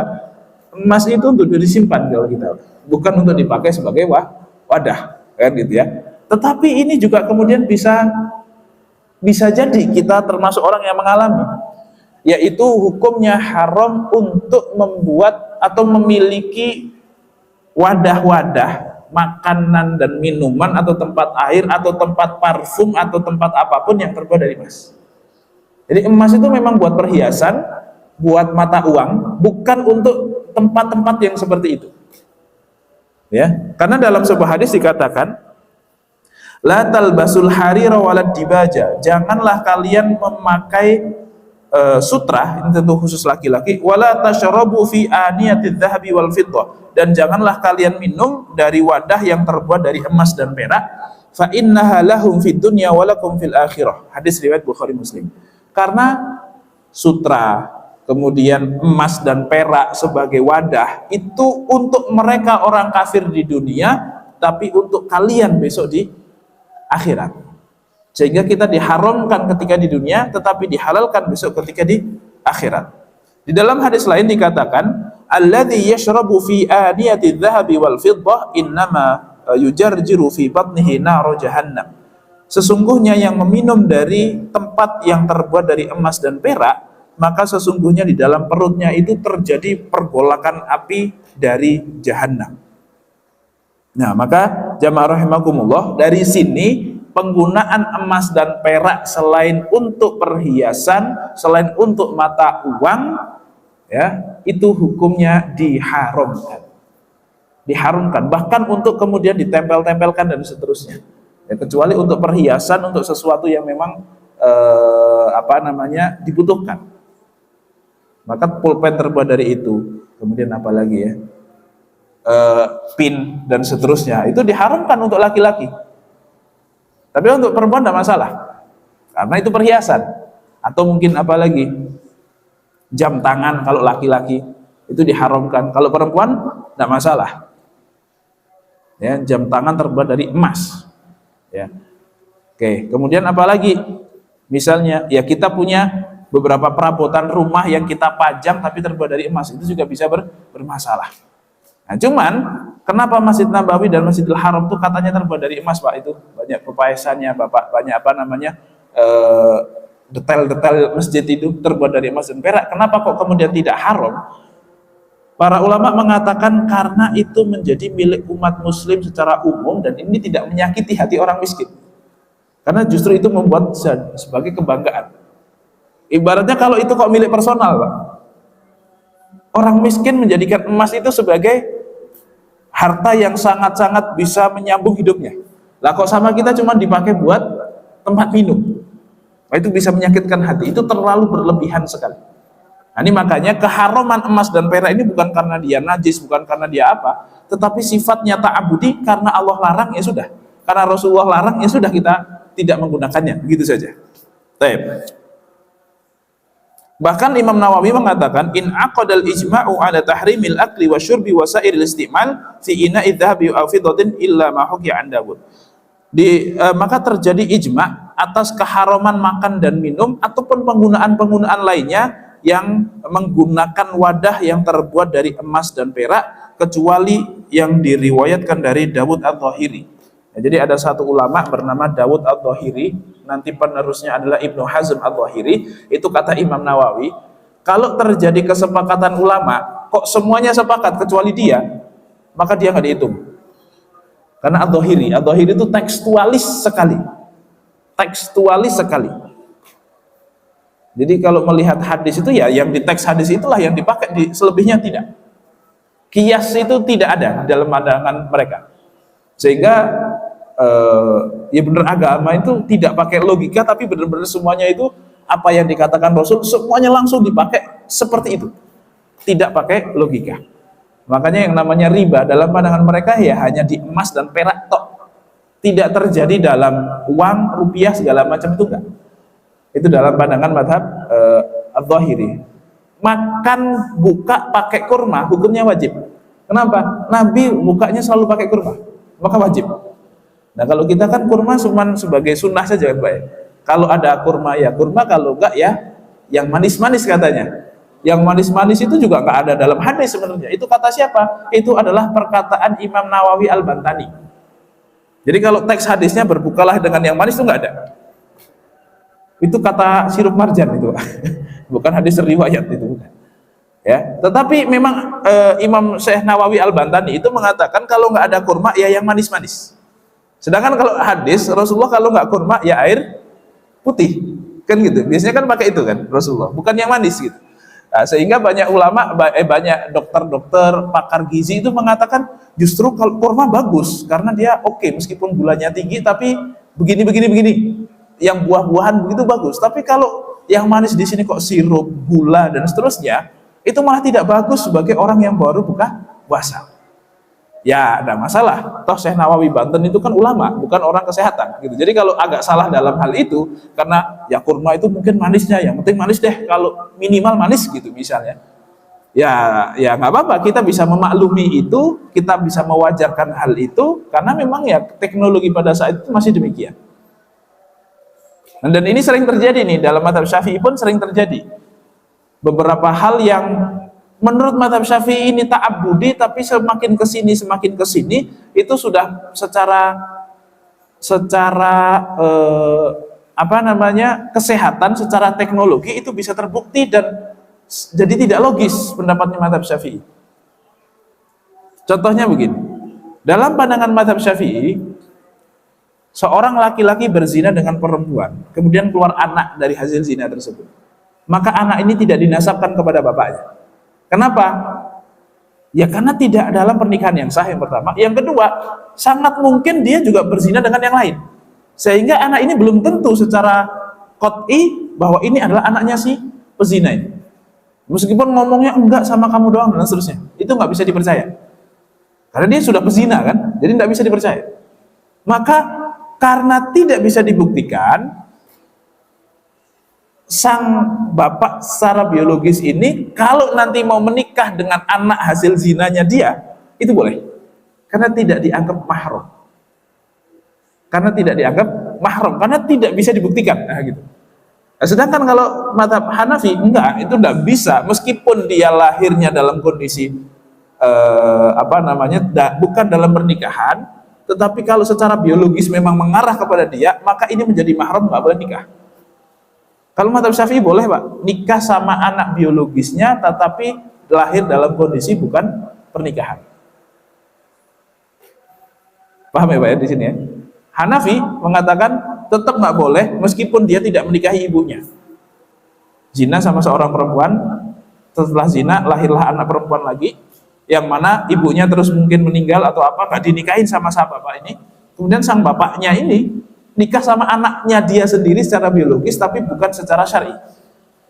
Emas itu untuk disimpan kalau kita, bukan untuk dipakai sebagai wadah, kan gitu ya. Tetapi ini juga kemudian bisa jadi kita termasuk orang yang mengalami, yaitu hukumnya haram untuk membuat atau memiliki wadah-wadah makanan dan minuman atau tempat air atau tempat parfum atau tempat apapun yang terbuat dari emas. Jadi emas itu memang buat perhiasan, buat mata uang, bukan untuk tempat-tempat yang seperti itu. Ya, karena dalam sebuah hadis dikatakan, la talbasul harira walad dibaja, janganlah kalian memakai sutra, ini tentu khusus laki-laki, wala tashrabu fi aniyatidz dzahabi wal fiddah, dan janganlah kalian minum dari wadah yang terbuat dari emas dan perak, fa innaha lahum fid dunya wa lakum fil akhirah. Hadis riwayat Bukhari Muslim. Karena sutra, kemudian emas dan perak sebagai wadah itu untuk mereka orang kafir di dunia, tapi untuk kalian besok di akhirat. Sehingga kita diharamkan ketika di dunia, tetapi dihalalkan besok ketika di akhirat. Di dalam hadis lain dikatakan, alladzi yashrabu fi aniyati dzahabi wal fiddah innama yujarjiru fi batnihi nar jahannam. Sesungguhnya yang meminum dari tempat yang terbuat dari emas dan perak, maka sesungguhnya di dalam perutnya itu terjadi pergolakan api dari jahanam. Nah, maka jamaah rahimakumullah, dari sini penggunaan emas dan perak selain untuk perhiasan, selain untuk mata uang, ya, itu hukumnya diharamkan. Diharamkan, bahkan untuk kemudian ditempel-tempelkan dan seterusnya. Ya, kecuali untuk perhiasan, untuk sesuatu yang memang dibutuhkan. Maka pulpen terbuat dari itu, kemudian apa lagi ya, pin dan seterusnya, itu diharamkan untuk laki-laki. Tapi untuk perempuan tidak masalah, karena itu perhiasan. Atau mungkin apa lagi, jam tangan kalau laki-laki itu diharamkan. Kalau perempuan tidak masalah. Ya, jam tangan terbuat dari emas. Ya. Oke, kemudian apa lagi? Misalnya, ya kita punya beberapa perabotan rumah yang kita pajang tapi terbuat dari emas, itu juga bisa bermasalah. Nah, cuman kenapa Masjid Nabawi dan Masjidil Haram itu katanya terbuat dari emas, Pak? Itu banyak kepaesannya, Bapak, banyak detail-detail masjid itu terbuat dari emas dan perak. Kenapa kok kemudian tidak haram? Para ulama mengatakan karena itu menjadi milik umat muslim secara umum dan ini tidak menyakiti hati orang miskin. Karena justru itu membuat sebagai kebanggaan. Ibaratnya kalau itu kok milik personal, Pak. Orang miskin menjadikan emas itu sebagai harta yang sangat-sangat bisa menyambung hidupnya. Lah kok sama kita cuma dipakai buat tempat minum. Nah, itu bisa menyakitkan hati. Itu terlalu berlebihan sekali. Nah, ini makanya keharaman emas dan perak ini bukan karena dia najis, bukan karena dia apa, tetapi sifatnya ta'abudi, karena Allah larang ya sudah. Karena Rasulullah larang ya sudah, kita tidak menggunakannya. Begitu saja. Baik. Bahkan Imam Nawawi mengatakan, in aqadal ijma'u ala tahrimil akli wa syurbi wa sairil istimal fi ina'i dhahabi wa fiddatin illa ma hukiya an Dawud. Maka terjadi ijma' atas keharaman makan dan minum ataupun penggunaan-penggunaan lainnya yang menggunakan wadah yang terbuat dari emas dan perak, kecuali yang diriwayatkan dari Dawud Adh-Dhahiri. Nah, jadi ada satu ulama bernama Dawud Adh-Dhahiri, nanti penerusnya adalah Ibnu Hazm Adh-Dhahiri. Itu kata Imam Nawawi, kalau terjadi kesepakatan ulama, kok semuanya sepakat kecuali dia, maka dia nggak dihitung. Karena Adh-Dhahiri itu tekstualis sekali. Tekstualis sekali. Jadi kalau melihat hadis itu, ya yang di teks hadis itulah yang dipakai, selebihnya tidak. Qiyas itu tidak ada di dalam pandangan mereka. Sehingga ya benar, agama itu tidak pakai logika, tapi benar-benar semuanya itu apa yang dikatakan Rasul semuanya langsung dipakai seperti itu, tidak pakai logika. Makanya yang namanya riba dalam pandangan mereka ya hanya di emas dan perak tok, tidak terjadi dalam uang, rupiah, segala macam itu enggak. Itu dalam pandangan mazhab Adh-Dhahiri. Makan buka pakai kurma hukumnya wajib. Kenapa? Nabi bukanya selalu pakai kurma, maka wajib. Nah, kalau kita kan kurma cuma sebagai sunnah saja kan, Pak. Kalau ada kurma ya kurma, kalau enggak ya yang manis-manis katanya. Yang manis-manis itu juga enggak ada dalam hadis sebenarnya. Itu kata siapa? Itu adalah perkataan Imam Nawawi Al-Bantani. Jadi kalau teks hadisnya berbukalah dengan yang manis itu enggak ada. Itu kata sirup marjan itu. Bukan hadis riwayat itu, bukan. Ya, tetapi memang Imam Syekh Nawawi Al-Bantani itu mengatakan kalau enggak ada kurma ya yang manis-manis. Sedangkan kalau hadis Rasulullah kalau nggak kurma ya air putih, kan gitu. Biasanya kan pakai itu kan Rasulullah, bukan yang manis gitu. Nah, sehingga banyak ulama, banyak dokter-dokter, pakar gizi itu mengatakan justru kalau kurma bagus karena dia oke, meskipun gulanya tinggi tapi begini. Yang buah-buahan begitu bagus. Tapi kalau yang manis di sini kok sirup, gula dan seterusnya, itu malah tidak bagus sebagai orang yang baru buka puasa. Ya, ada masalah. Toh Syekh Nawawi Banten itu kan ulama, bukan orang kesehatan gitu. Jadi kalau agak salah dalam hal itu, karena ya kurma itu mungkin manisnya, yang penting manis deh, kalau minimal manis gitu misalnya. Ya nggak apa-apa, kita bisa memaklumi itu, kita bisa mewajarkan hal itu, karena memang ya teknologi pada saat itu masih demikian. Dan ini sering terjadi nih, dalam mazhab Syafi'i pun sering terjadi. Beberapa hal yang menurut mazhab Syafi'i ini ta'abbudi, tapi semakin kesini itu sudah secara kesehatan, secara teknologi itu bisa terbukti dan jadi tidak logis pendapatnya mazhab Syafi'i. Contohnya begini, dalam pandangan mazhab Syafi'i, seorang laki-laki berzina dengan perempuan, kemudian keluar anak dari hasil zina tersebut, maka anak ini tidak dinasabkan kepada bapaknya. Kenapa? Ya karena tidak dalam pernikahan yang sah, yang pertama. Yang kedua, sangat mungkin dia juga berzina dengan yang lain. Sehingga anak ini belum tentu secara qat'i bahwa ini adalah anaknya si pezina ini. Meskipun ngomongnya enggak sama kamu doang dan seterusnya. Itu nggak bisa dipercaya. Karena dia sudah pezina kan, jadi nggak bisa dipercaya. Maka karena tidak bisa dibuktikan, sang bapak secara biologis ini kalau nanti mau menikah dengan anak hasil zinanya dia, itu boleh. Karena tidak dianggap mahram. Karena tidak bisa dibuktikan. Nah, gitu. Nah, sedangkan kalau mazhab Hanafi enggak, itu enggak bisa meskipun dia lahirnya dalam kondisi bukan dalam pernikahan, tetapi kalau secara biologis memang mengarah kepada dia, maka ini menjadi mahram, enggak boleh nikah. Kalau mazhab Syafi'i boleh, Pak, nikah sama anak biologisnya tetapi lahir dalam kondisi bukan pernikahan. Paham ya, Pak ya di sini ya? Hanafi mengatakan tetap nggak boleh meskipun dia tidak menikahi ibunya. Zina sama seorang perempuan, setelah zina lahirlah anak perempuan lagi, yang mana ibunya terus mungkin meninggal atau apa, nggak dinikahin sama bapak ini. Kemudian sang bapaknya ini nikah sama anaknya dia sendiri secara biologis tapi bukan secara syar'i.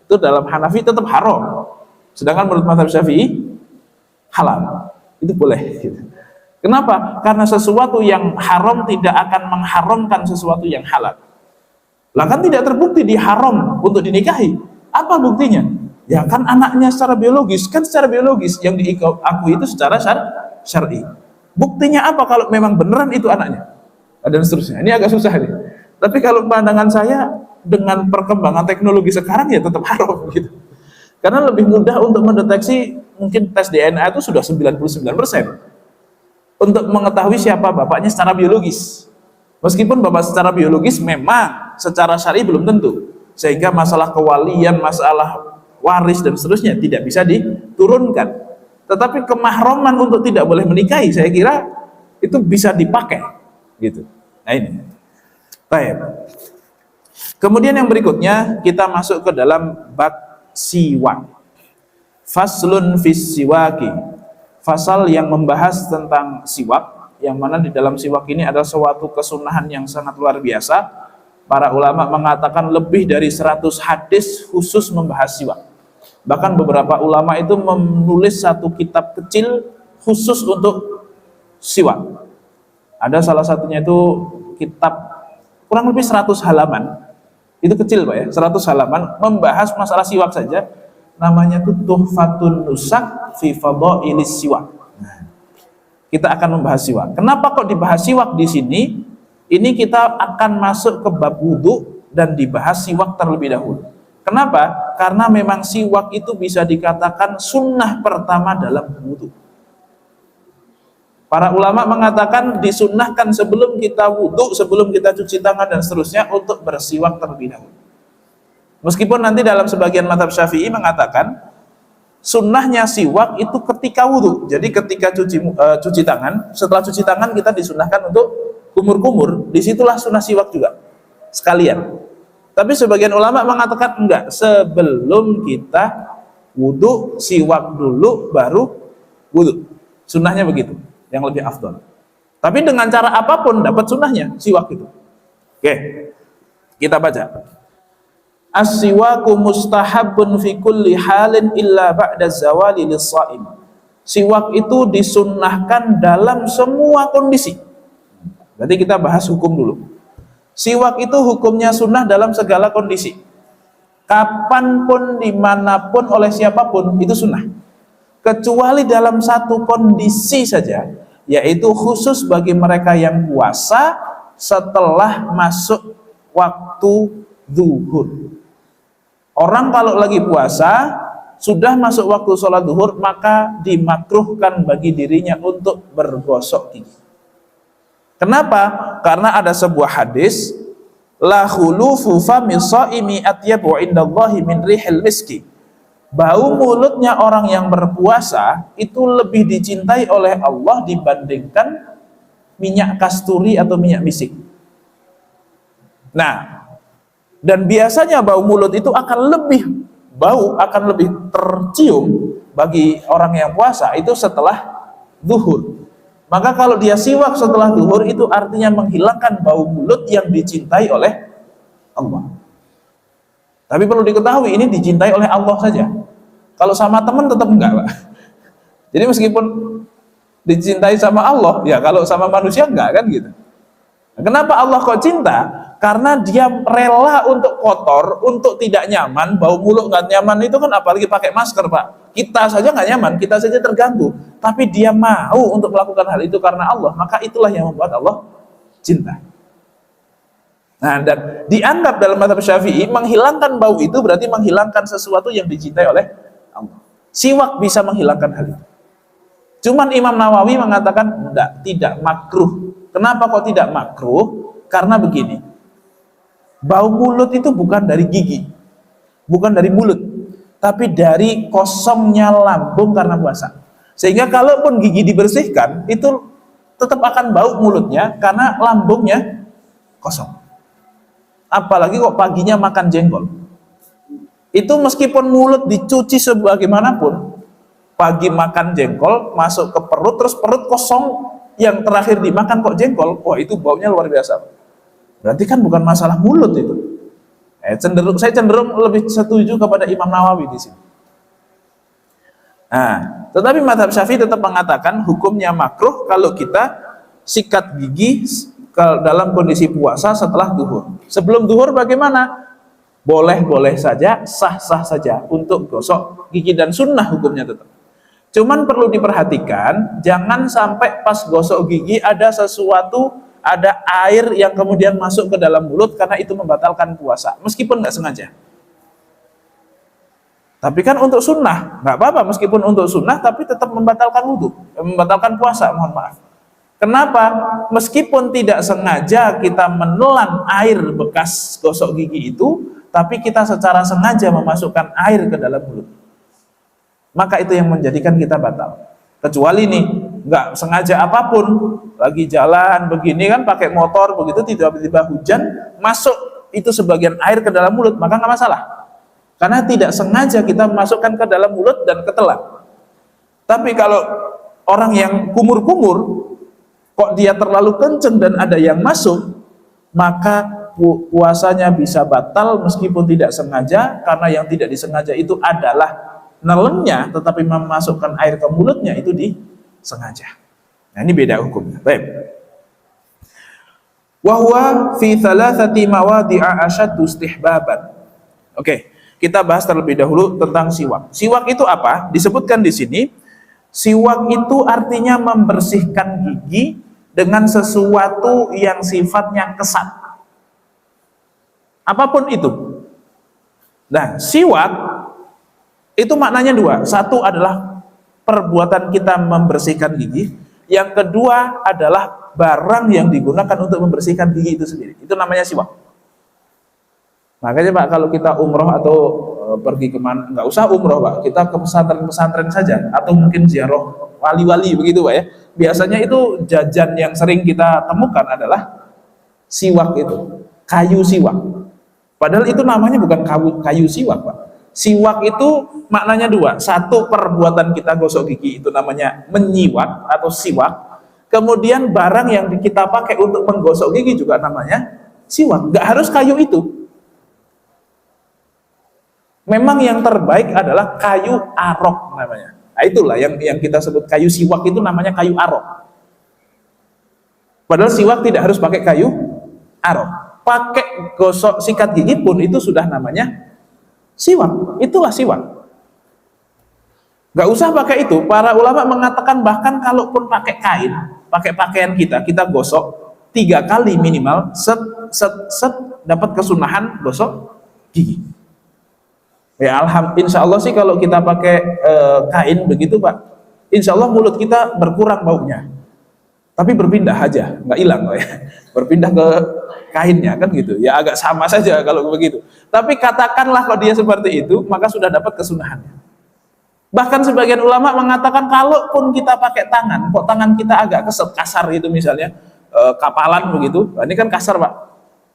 Itu dalam Hanafi tetap haram. Sedangkan menurut mazhab Syafi'i halal. Itu boleh gitu. Kenapa? Karena sesuatu yang haram tidak akan mengharamkan sesuatu yang halal. Lah kan tidak terbukti di haram untuk dinikahi. Apa buktinya? Ya kan anaknya secara biologis, kan secara biologis yang diakui itu secara syar'i. Buktinya apa kalau memang beneran itu anaknya? Dan seterusnya. Ini agak susah nih. Tapi kalau pandangan saya dengan perkembangan teknologi sekarang ya tetap haram gitu. Karena lebih mudah untuk mendeteksi, mungkin tes DNA itu sudah 99% untuk mengetahui siapa bapaknya secara biologis. Meskipun bapak secara biologis memang secara syar'i belum tentu. Sehingga masalah kewalian, masalah waris dan seterusnya tidak bisa diturunkan. Tetapi kemahroman untuk tidak boleh menikahi saya kira itu bisa dipakai. Gitu. Nah ini. Baik. Kemudian yang berikutnya kita masuk ke dalam bab siwak. Faslun fis siwaki. Fasal yang membahas tentang siwak, yang mana di dalam siwak ini ada suatu kesunahan yang sangat luar biasa. Para ulama mengatakan lebih dari 100 hadis khusus membahas siwak. Bahkan beberapa ulama itu menulis satu kitab kecil khusus untuk siwak. Ada salah satunya itu kitab kurang lebih 100 halaman. Itu kecil, Pak ya, 100 halaman membahas masalah siwak saja. Namanya itu Tuhfatun Nusak fi Fadailis Siwak. Nah, kita akan membahas siwak. Kenapa kok dibahas siwak di sini? Ini kita akan masuk ke bab wudu dan dibahas siwak terlebih dahulu. Kenapa? Karena memang siwak itu bisa dikatakan sunnah pertama dalam wudu. Para ulama mengatakan disunnahkan sebelum kita wudhu, sebelum kita cuci tangan dan seterusnya untuk bersiwak terlebih dahulu. Meskipun nanti dalam sebagian mazhab Syafi'i mengatakan sunnahnya siwak itu ketika wudhu. Jadi ketika cuci tangan, setelah cuci tangan kita disunnahkan untuk kumur-kumur. Disitulah sunnah siwak juga sekalian. Tapi sebagian ulama mengatakan enggak, sebelum kita Wudu, siwak dulu, baru wudu. Sunnahnya begitu, yang lebih afdal. Tapi dengan cara apapun dapat sunnahnya, siwak itu. Oke, kita baca. As-siwaku mustahabun fi kulli halin illa ba'da zawali lis-shaim. Siwak itu disunnahkan dalam semua kondisi. Berarti kita bahas hukum dulu. Siwak itu hukumnya sunnah dalam segala kondisi. Kapanpun, dimanapun, oleh siapapun, itu sunnah. Kecuali dalam satu kondisi saja, yaitu khusus bagi mereka yang puasa setelah masuk waktu zuhur. Orang kalau lagi puasa, sudah masuk waktu sholat zuhur, maka dimakruhkan bagi dirinya untuk bergosok gigi. Kenapa? Karena ada sebuah hadis, la khulufu fami shaimi atyabu indallahi min rihil miski. Bau mulutnya orang yang berpuasa itu lebih dicintai oleh Allah dibandingkan minyak kasturi atau minyak misik. Nah, dan biasanya bau mulut itu akan lebih tercium bagi orang yang puasa itu setelah zuhur. Maka kalau dia siwak setelah zuhur itu artinya menghilangkan bau mulut yang dicintai oleh Allah. Tapi perlu diketahui ini dicintai oleh Allah saja. Kalau sama teman tetap enggak, Pak. Jadi meskipun dicintai sama Allah, ya kalau sama manusia enggak kan gitu. Kenapa Allah kok cinta? Karena dia rela untuk kotor, untuk tidak nyaman. Bau mulut nggak nyaman itu kan apalagi pakai masker, Pak. Kita saja nggak nyaman, kita saja terganggu. Tapi dia mau untuk melakukan hal itu karena Allah. Maka itulah yang membuat Allah cinta. Nah, dan dianggap dalam mazhab Syafi'i, menghilangkan bau itu berarti menghilangkan sesuatu yang dicintai oleh Allah. Siwak bisa menghilangkan hal itu. Cuman Imam Nawawi mengatakan tidak makruh. Kenapa kok tidak makruh? Karena begini, bau mulut itu bukan dari gigi, bukan dari mulut, tapi dari kosongnya lambung karena puasa. Sehingga kalaupun gigi dibersihkan, itu tetap akan bau mulutnya karena lambungnya kosong. Apalagi kok paginya makan jengkol. Itu meskipun mulut dicuci sebagaimanapun, pagi makan jengkol, masuk ke perut, terus perut kosong, yang terakhir dimakan kok jengkol, wah itu baunya luar biasa. Berarti kan bukan masalah mulut itu. Saya cenderung lebih setuju kepada Imam Nawawi di sini. Nah, tetapi mazhab Syafi'i tetap mengatakan hukumnya makruh kalau kita sikat gigi dalam kondisi puasa setelah zuhur. Sebelum zuhur bagaimana? Boleh-boleh saja, sah-sah saja untuk gosok gigi dan sunnah hukumnya tetap. Cuman perlu diperhatikan, jangan sampai pas gosok gigi ada sesuatu, ada air yang kemudian masuk ke dalam mulut karena itu membatalkan puasa, meskipun nggak sengaja. Tapi kan untuk sunnah, nggak apa-apa meskipun untuk sunnah, tapi tetap membatalkan wudu, membatalkan puasa, mohon maaf. Kenapa? Meskipun tidak sengaja kita menelan air bekas gosok gigi itu, tapi kita secara sengaja memasukkan air ke dalam mulut, maka itu yang menjadikan kita batal. Kecuali nih nggak sengaja apapun, lagi jalan begini kan pakai motor begitu, tiba-tiba hujan masuk itu sebagian air ke dalam mulut, maka nggak masalah, karena tidak sengaja kita memasukkan ke dalam mulut dan ketelan. Tapi kalau orang yang kumur-kumur kok dia terlalu kenceng dan ada yang masuk, maka puasanya bisa batal meskipun tidak sengaja, karena yang tidak disengaja itu adalah nelennya, tetapi memasukkan air ke mulutnya itu disengaja. Nah, ini beda hukumnya. Baik. Wa huwa fi thalathati mawadhi'a asyaddu istihbaban. Oke, kita bahas terlebih dahulu tentang siwak. Siwak itu apa? Disebutkan di sini, siwak itu artinya membersihkan gigi dengan sesuatu yang sifatnya kesat. Apapun itu. Nah, siwak itu maknanya dua. Satu adalah perbuatan kita membersihkan gigi. Yang kedua adalah barang yang digunakan untuk membersihkan gigi itu sendiri. Itu namanya siwak. Makanya Pak, kalau kita umroh atau pergi kemana, nggak usah umroh Pak, kita ke pesantren-pesantren saja, atau mungkin ziarah wali-wali begitu Pak ya. Biasanya itu jajan yang sering kita temukan adalah siwak itu, kayu siwak. Padahal itu namanya bukan kayu siwak Pak. Siwak itu maknanya dua. Satu, perbuatan kita gosok gigi itu namanya menyiwak atau siwak. Kemudian barang yang kita pakai untuk menggosok gigi juga namanya siwak. Gak harus kayu itu. Memang yang terbaik adalah kayu arok namanya. Nah, itulah yang kita sebut kayu siwak itu namanya kayu arok. Padahal siwak tidak harus pakai kayu arok. Pakai gosok sikat gigi pun itu sudah namanya siwak. Itulah siwak. Gak usah pakai itu. Para ulama mengatakan bahkan kalaupun pakai kain, pakai pakaian kita gosok 3 kali minimal, set dapat kesunahan gosok gigi. Ya insya Allah sih kalau kita pakai kain begitu Pak, insya Allah mulut kita berkurang baunya. Tapi berpindah aja, nggak hilang kok ya. Berpindah ke kainnya kan gitu. Ya agak sama saja kalau begitu. Tapi katakanlah kalau dia seperti itu, maka sudah dapat kesunahannya. Bahkan sebagian ulama mengatakan kalaupun kita pakai tangan, kok tangan kita agak kasar gitu misalnya, kapalan begitu, ini kan kasar Pak.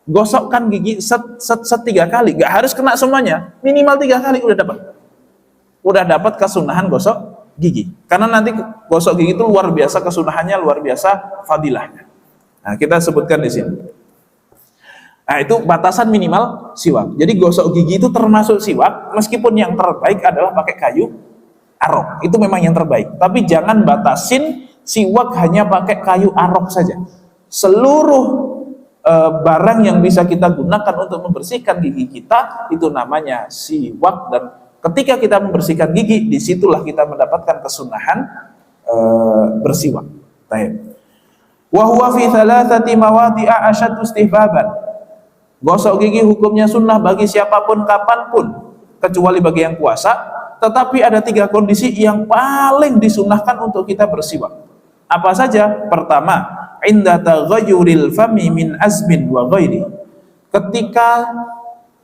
Gosokkan gigi set 3 kali, nggak harus kena semuanya, minimal 3 kali udah dapat kesunahan gosok gigi. Karena nanti gosok gigi itu luar biasa kesunahannya, luar biasa fadilahnya. Nah, kita sebutkan di sini. Nah, itu batasan minimal siwak. Jadi gosok gigi itu termasuk siwak, meskipun yang terbaik adalah pakai kayu arok. Itu memang yang terbaik. Tapi jangan batasin siwak hanya pakai kayu arok saja. Seluruh barang yang bisa kita gunakan untuk membersihkan gigi kita itu namanya siwak, dan ketika kita membersihkan gigi disitulah kita mendapatkan kesunahan bersiwak. Baik. Wa huwa fi thalathati mawadi'a asyaddu istihbaban. Gosok gigi hukumnya sunnah bagi siapapun kapanpun kecuali bagi yang puasa, tetapi ada 3 kondisi yang paling disunahkan untuk kita bersiwak. Apa saja? Pertama, inda taghayyuril fami min azmin wa ghairi. Ketika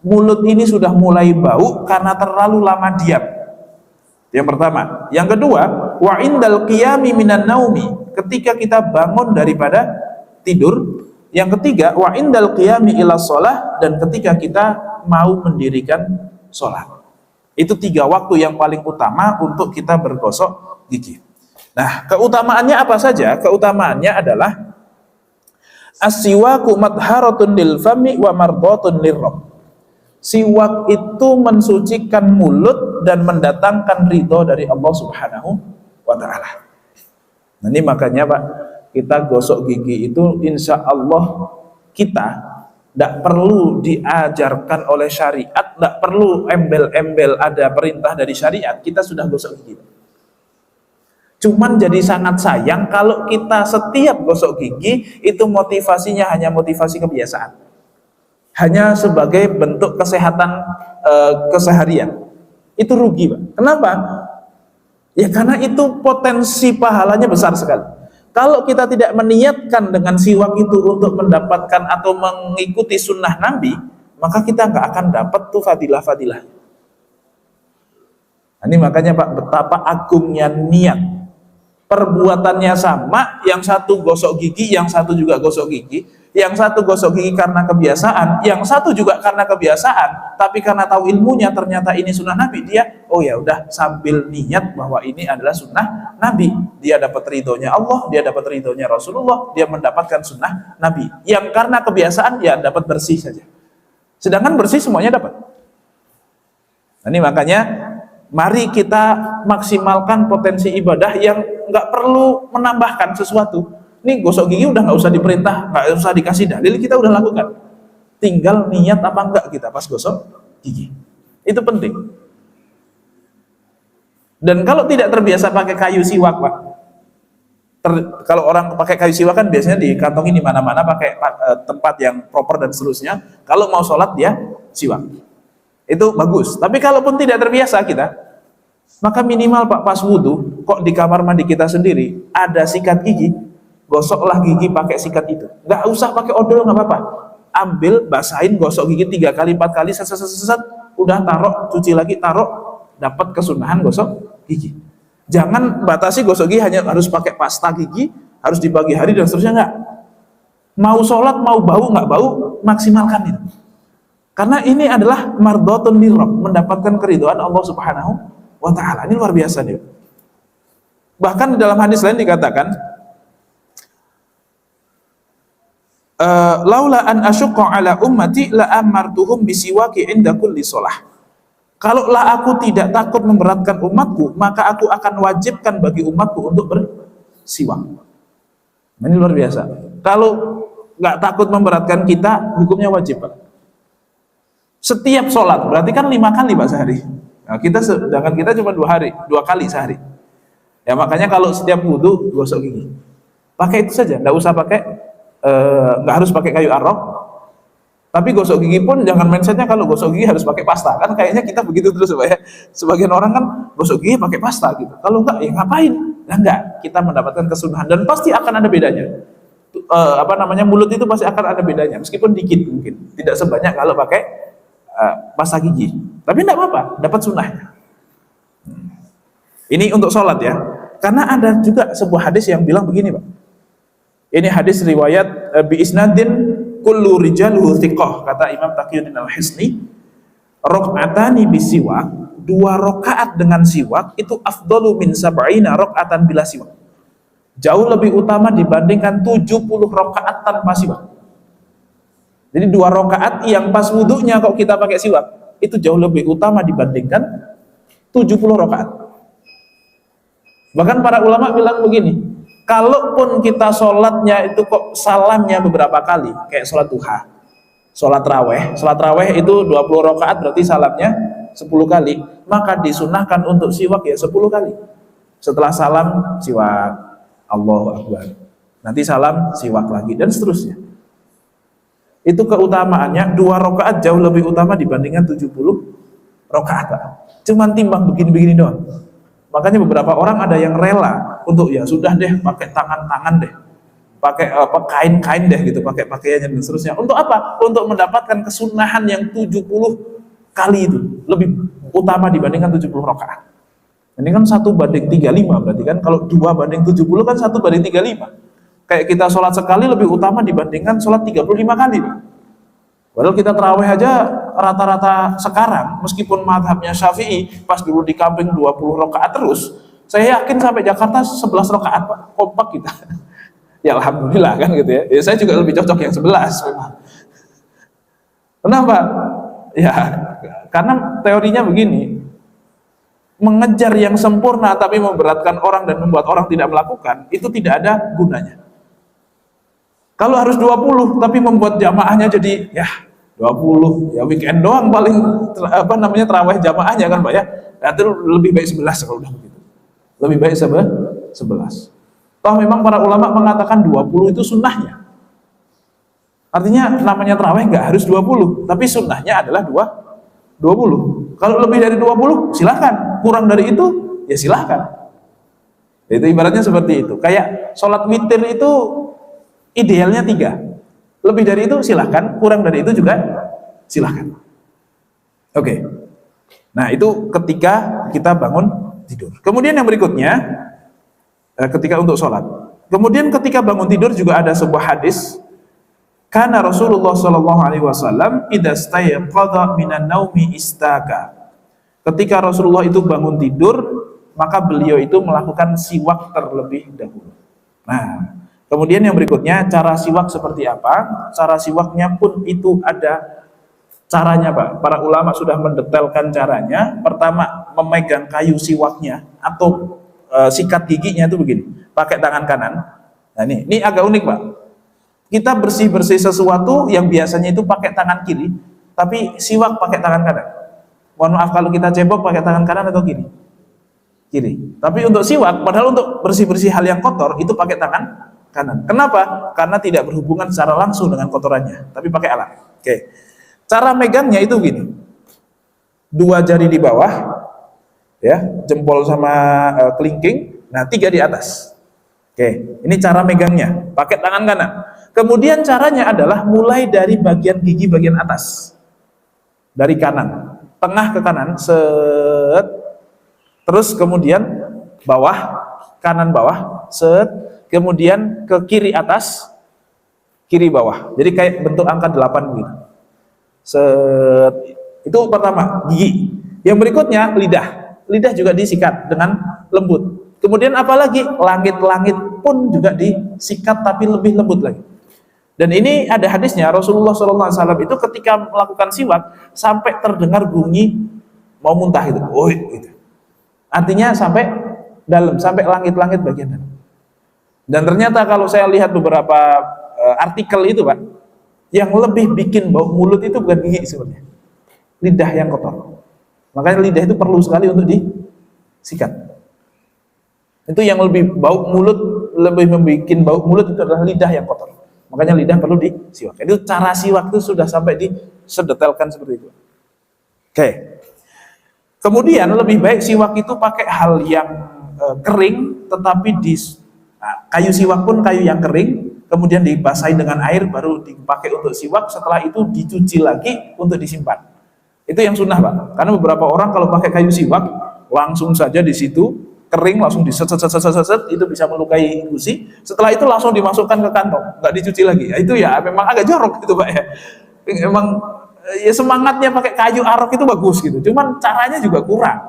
mulut ini sudah mulai bau karena terlalu lama diam. Yang pertama. Yang kedua, wa indal qiyami minan naumi. Ketika kita bangun daripada tidur. Yang ketiga, wa indal qiyami ila shalah, dan ketika kita mau mendirikan sholat. Itu 3 waktu yang paling utama untuk kita bergosok gigi. Nah, keutamaannya apa saja? Keutamaannya adalah as-siwaku madharatun lil fami wa mardhatun lirrabb. Siwak itu mensucikan mulut dan mendatangkan ridho dari Allah Subhanahu wa ta'ala. Nah, ini makanya Pak, kita gosok gigi itu insya Allah kita tidak perlu diajarkan oleh syariat, tidak perlu embel-embel ada perintah dari syariat, kita sudah gosok gigi. Cuman jadi sangat sayang kalau kita setiap gosok gigi itu motivasinya hanya motivasi kebiasaan, hanya sebagai bentuk kesehatan keseharian. Itu rugi Pak. Kenapa? Ya karena itu potensi pahalanya besar sekali. Kalau kita tidak meniatkan dengan siwak itu untuk mendapatkan atau mengikuti sunnah Nabi, maka kita nggak akan dapat tuh fadilah-fadilah. Nah, ini makanya Pak, betapa agungnya niat. Perbuatannya sama, yang satu gosok gigi, yang satu juga gosok gigi, yang satu gosok gigi karena kebiasaan, yang satu juga karena kebiasaan, tapi karena tahu ilmunya ternyata ini sunnah Nabi, dia oh ya udah sambil niat bahwa ini adalah sunnah Nabi, dia dapat ridhonya Allah, dia dapat ridhonya Rasulullah, dia mendapatkan sunnah Nabi. Yang karena kebiasaan ya dapat bersih saja, sedangkan bersih semuanya dapat. Nah, ini makanya mari kita maksimalkan potensi ibadah yang nggak perlu menambahkan sesuatu. Ini gosok gigi udah nggak usah diperintah, nggak usah dikasih dalil, kita udah lakukan. Tinggal niat apa enggak kita pas gosok gigi. Itu penting. Dan kalau tidak terbiasa pakai kayu siwak Pak, kalau orang pakai kayu siwak kan biasanya dikantongin di mana-mana, pakai tempat yang proper dan seterusnya. Kalau mau sholat dia siwak. Itu bagus. Tapi kalaupun tidak terbiasa kita, maka minimal Pak pas wudhu, kok di kamar mandi kita sendiri ada sikat gigi, gosoklah gigi pakai sikat itu. Nggak usah pakai odol, nggak apa-apa. Ambil, basahin, gosok gigi 3 kali 4 kali, set, udah taruh, cuci lagi, taruh, dapat kesunahan gosok gigi. Jangan batasi gosok gigi hanya harus pakai pasta gigi, harus di pagi hari dan seterusnya, nggak. Mau sholat, mau bau nggak bau, maksimalkan itu. Karena ini adalah mardhatun lirabb, mendapatkan keridhaan Allah Subhanahu wa taala. Ini luar biasa nih. Bahkan dalam hadis lain dikatakan, laula an asyqa ala ummati la amartuhum bisiwaki inda kulli shalah. Kalaulah aku tidak takut memberatkan umatku, maka aku akan wajibkan bagi umatku untuk bersiwak. Ini luar biasa. Kalau nggak takut memberatkan kita, hukumnya wajib, Pak. Setiap sholat, berarti kan 5 kali, Pak, sehari. Nah, sedangkan kita cuma 2 kali sehari. Ya makanya kalau setiap wudu gosok gigi, pakai itu saja, nggak usah pakai, nggak harus pakai kayu arok. Tapi gosok gigi pun jangan mindsetnya kalau gosok gigi harus pakai pasta. Kan kayaknya kita begitu terus, Pak, ya. Sebagian orang kan gosok gigi pakai pasta gitu. Kalau enggak, ya ngapain? Nah, enggak. Kita mendapatkan kesunahan dan pasti akan ada bedanya. Mulut itu pasti akan ada bedanya. Meskipun dikit mungkin. Tidak sebanyak kalau pakai pasta gigi. Tapi enggak apa-apa, dapat sunnahnya. Ini untuk sholat ya. Karena ada juga sebuah hadis yang bilang begini, Pak. Ini hadis riwayat bi isnadin kullu rijaluhu thiqah, kata Imam Taqiyuddin Al-Hisni, rakaatani bisiwak, 2 rakaat dengan siwak itu afdalu min sab'ina rakaatan bila siwak. Jauh lebih utama dibandingkan 70 rakaat tanpa siwak. Jadi 2 rakaat yang pas wudunya kok kita pakai siwak, itu jauh lebih utama dibandingkan 70 rakaat. Bahkan para ulama bilang begini, kalaupun kita sholatnya itu kok salamnya beberapa kali, kayak sholat duha, sholat raweh itu 20 rakaat berarti salamnya 10 kali, maka disunahkan untuk siwak ya 10 kali. Setelah salam siwak, Allahu Akbar, nanti salam siwak lagi, dan seterusnya. Itu keutamaannya, 2 rakaat jauh lebih utama dibandingkan 70 rakaat. Cuman timbang begini-begini doang. Makanya beberapa orang ada yang rela untuk ya sudah deh pakai tangan-tangan deh, pakai kain-kain deh gitu, pakai pakaiannya dan seterusnya. Untuk apa? Untuk mendapatkan kesunahan yang 70 kali itu lebih utama dibandingkan 70 rakaat. Ini kan 1:35 berarti kan, kalau 2 banding 70 kan 1:35. Kayak kita sholat sekali lebih utama dibandingkan sholat 35 kali, Pak. Padahal kita terawih aja rata-rata sekarang, meskipun madhabnya Syafi'i, pas dulu di kampung 20 rakaat terus, saya yakin sampai Jakarta 11 rakaat, Pak, kompak kita. Ya alhamdulillah kan gitu ya. Ya saya juga lebih cocok yang 11 memang. Kenapa? Ya karena teorinya begini, mengejar yang sempurna tapi memberatkan orang dan membuat orang tidak melakukan, itu tidak ada gunanya. Kalau harus 20 tapi membuat jamaahnya jadi ya 20, ya weekend doang paling terawih jamaahnya kan, Pak, ya. Nah, itu lebih baik 11 kalau udah begitu. Lebih baik 11. Toh memang para ulama mengatakan 20 itu sunnahnya. Artinya namanya terawih nggak harus 20, tapi sunnahnya adalah 20. Kalau lebih dari 20 silahkan, kurang dari itu ya silahkan. Itu ibaratnya seperti itu. Kayak sholat witir itu idealnya 3. Lebih dari itu silahkan, kurang dari itu juga silahkan. Oke. Nah itu ketika kita bangun tidur. Kemudian yang berikutnya, ketika untuk sholat. Kemudian ketika bangun tidur juga ada sebuah hadis. Karena Rasulullah SAW idza stayqadha minan naumi istaka. Ketika Rasulullah itu bangun tidur, maka beliau itu melakukan siwak terlebih dahulu. Nah, kemudian yang berikutnya, cara siwak seperti apa? Cara siwaknya pun itu ada caranya, Pak. Para ulama sudah mendetailkan caranya. Pertama, memegang kayu siwaknya atau sikat giginya itu begini, pakai tangan kanan. Nah ini agak unik, Pak. Kita bersih-bersih sesuatu yang biasanya itu pakai tangan kiri, tapi siwak pakai tangan kanan. Mohon maaf kalau kita cebok pakai tangan kanan atau kiri? Kiri. Tapi untuk siwak, padahal untuk bersih-bersih hal yang kotor itu pakai tangan kanan. Kenapa? Karena tidak berhubungan secara langsung dengan kotorannya, tapi pakai alat. Oke. Cara megangnya itu gini. 2 jari di bawah, ya, jempol sama kelingking. Nah, 3 di atas. Oke. Ini cara megangnya. Pakai tangan kanan. Kemudian caranya adalah mulai dari bagian gigi bagian atas, dari kanan, tengah ke kanan, set. Terus kemudian bawah, kanan bawah, set. Kemudian ke kiri atas, kiri bawah. Jadi kayak bentuk angka 8 gitu. Set. Itu pertama, gigi. Yang berikutnya lidah. Lidah juga disikat dengan lembut. Kemudian apalagi langit-langit pun juga disikat tapi lebih lembut lagi. Dan ini ada hadisnya, Rasulullah SAW itu ketika melakukan siwak sampai terdengar bunyi mau muntah itu. Oh, gitu. Artinya sampai dalam, sampai langit-langit bagian dalam. Dan ternyata kalau saya lihat beberapa artikel itu, Pak, yang lebih bikin bau mulut itu bukan gigi sebenarnya, lidah yang kotor. Makanya lidah itu perlu sekali untuk disikat. Itu yang lebih bau mulut, lebih membuat bau mulut itu adalah lidah yang kotor. Makanya lidah perlu disiwak. Itu cara siwak itu sudah sampai disedetailkan seperti itu. Oke. Kemudian lebih baik siwak itu pakai hal yang kering, tetapi kayu siwak pun kayu yang kering, kemudian dibasahi dengan air baru dipakai untuk siwak. Setelah itu dicuci lagi untuk disimpan. Itu yang sunnah, Pak. Karena beberapa orang kalau pakai kayu siwak langsung saja di situ kering, langsung diset itu bisa melukai gusi. Setelah itu langsung dimasukkan ke kantong, nggak dicuci lagi. Itu ya memang agak jorok gitu, Pak ya. Memang ya semangatnya pakai kayu arok itu bagus gitu. Cuman caranya juga kurang.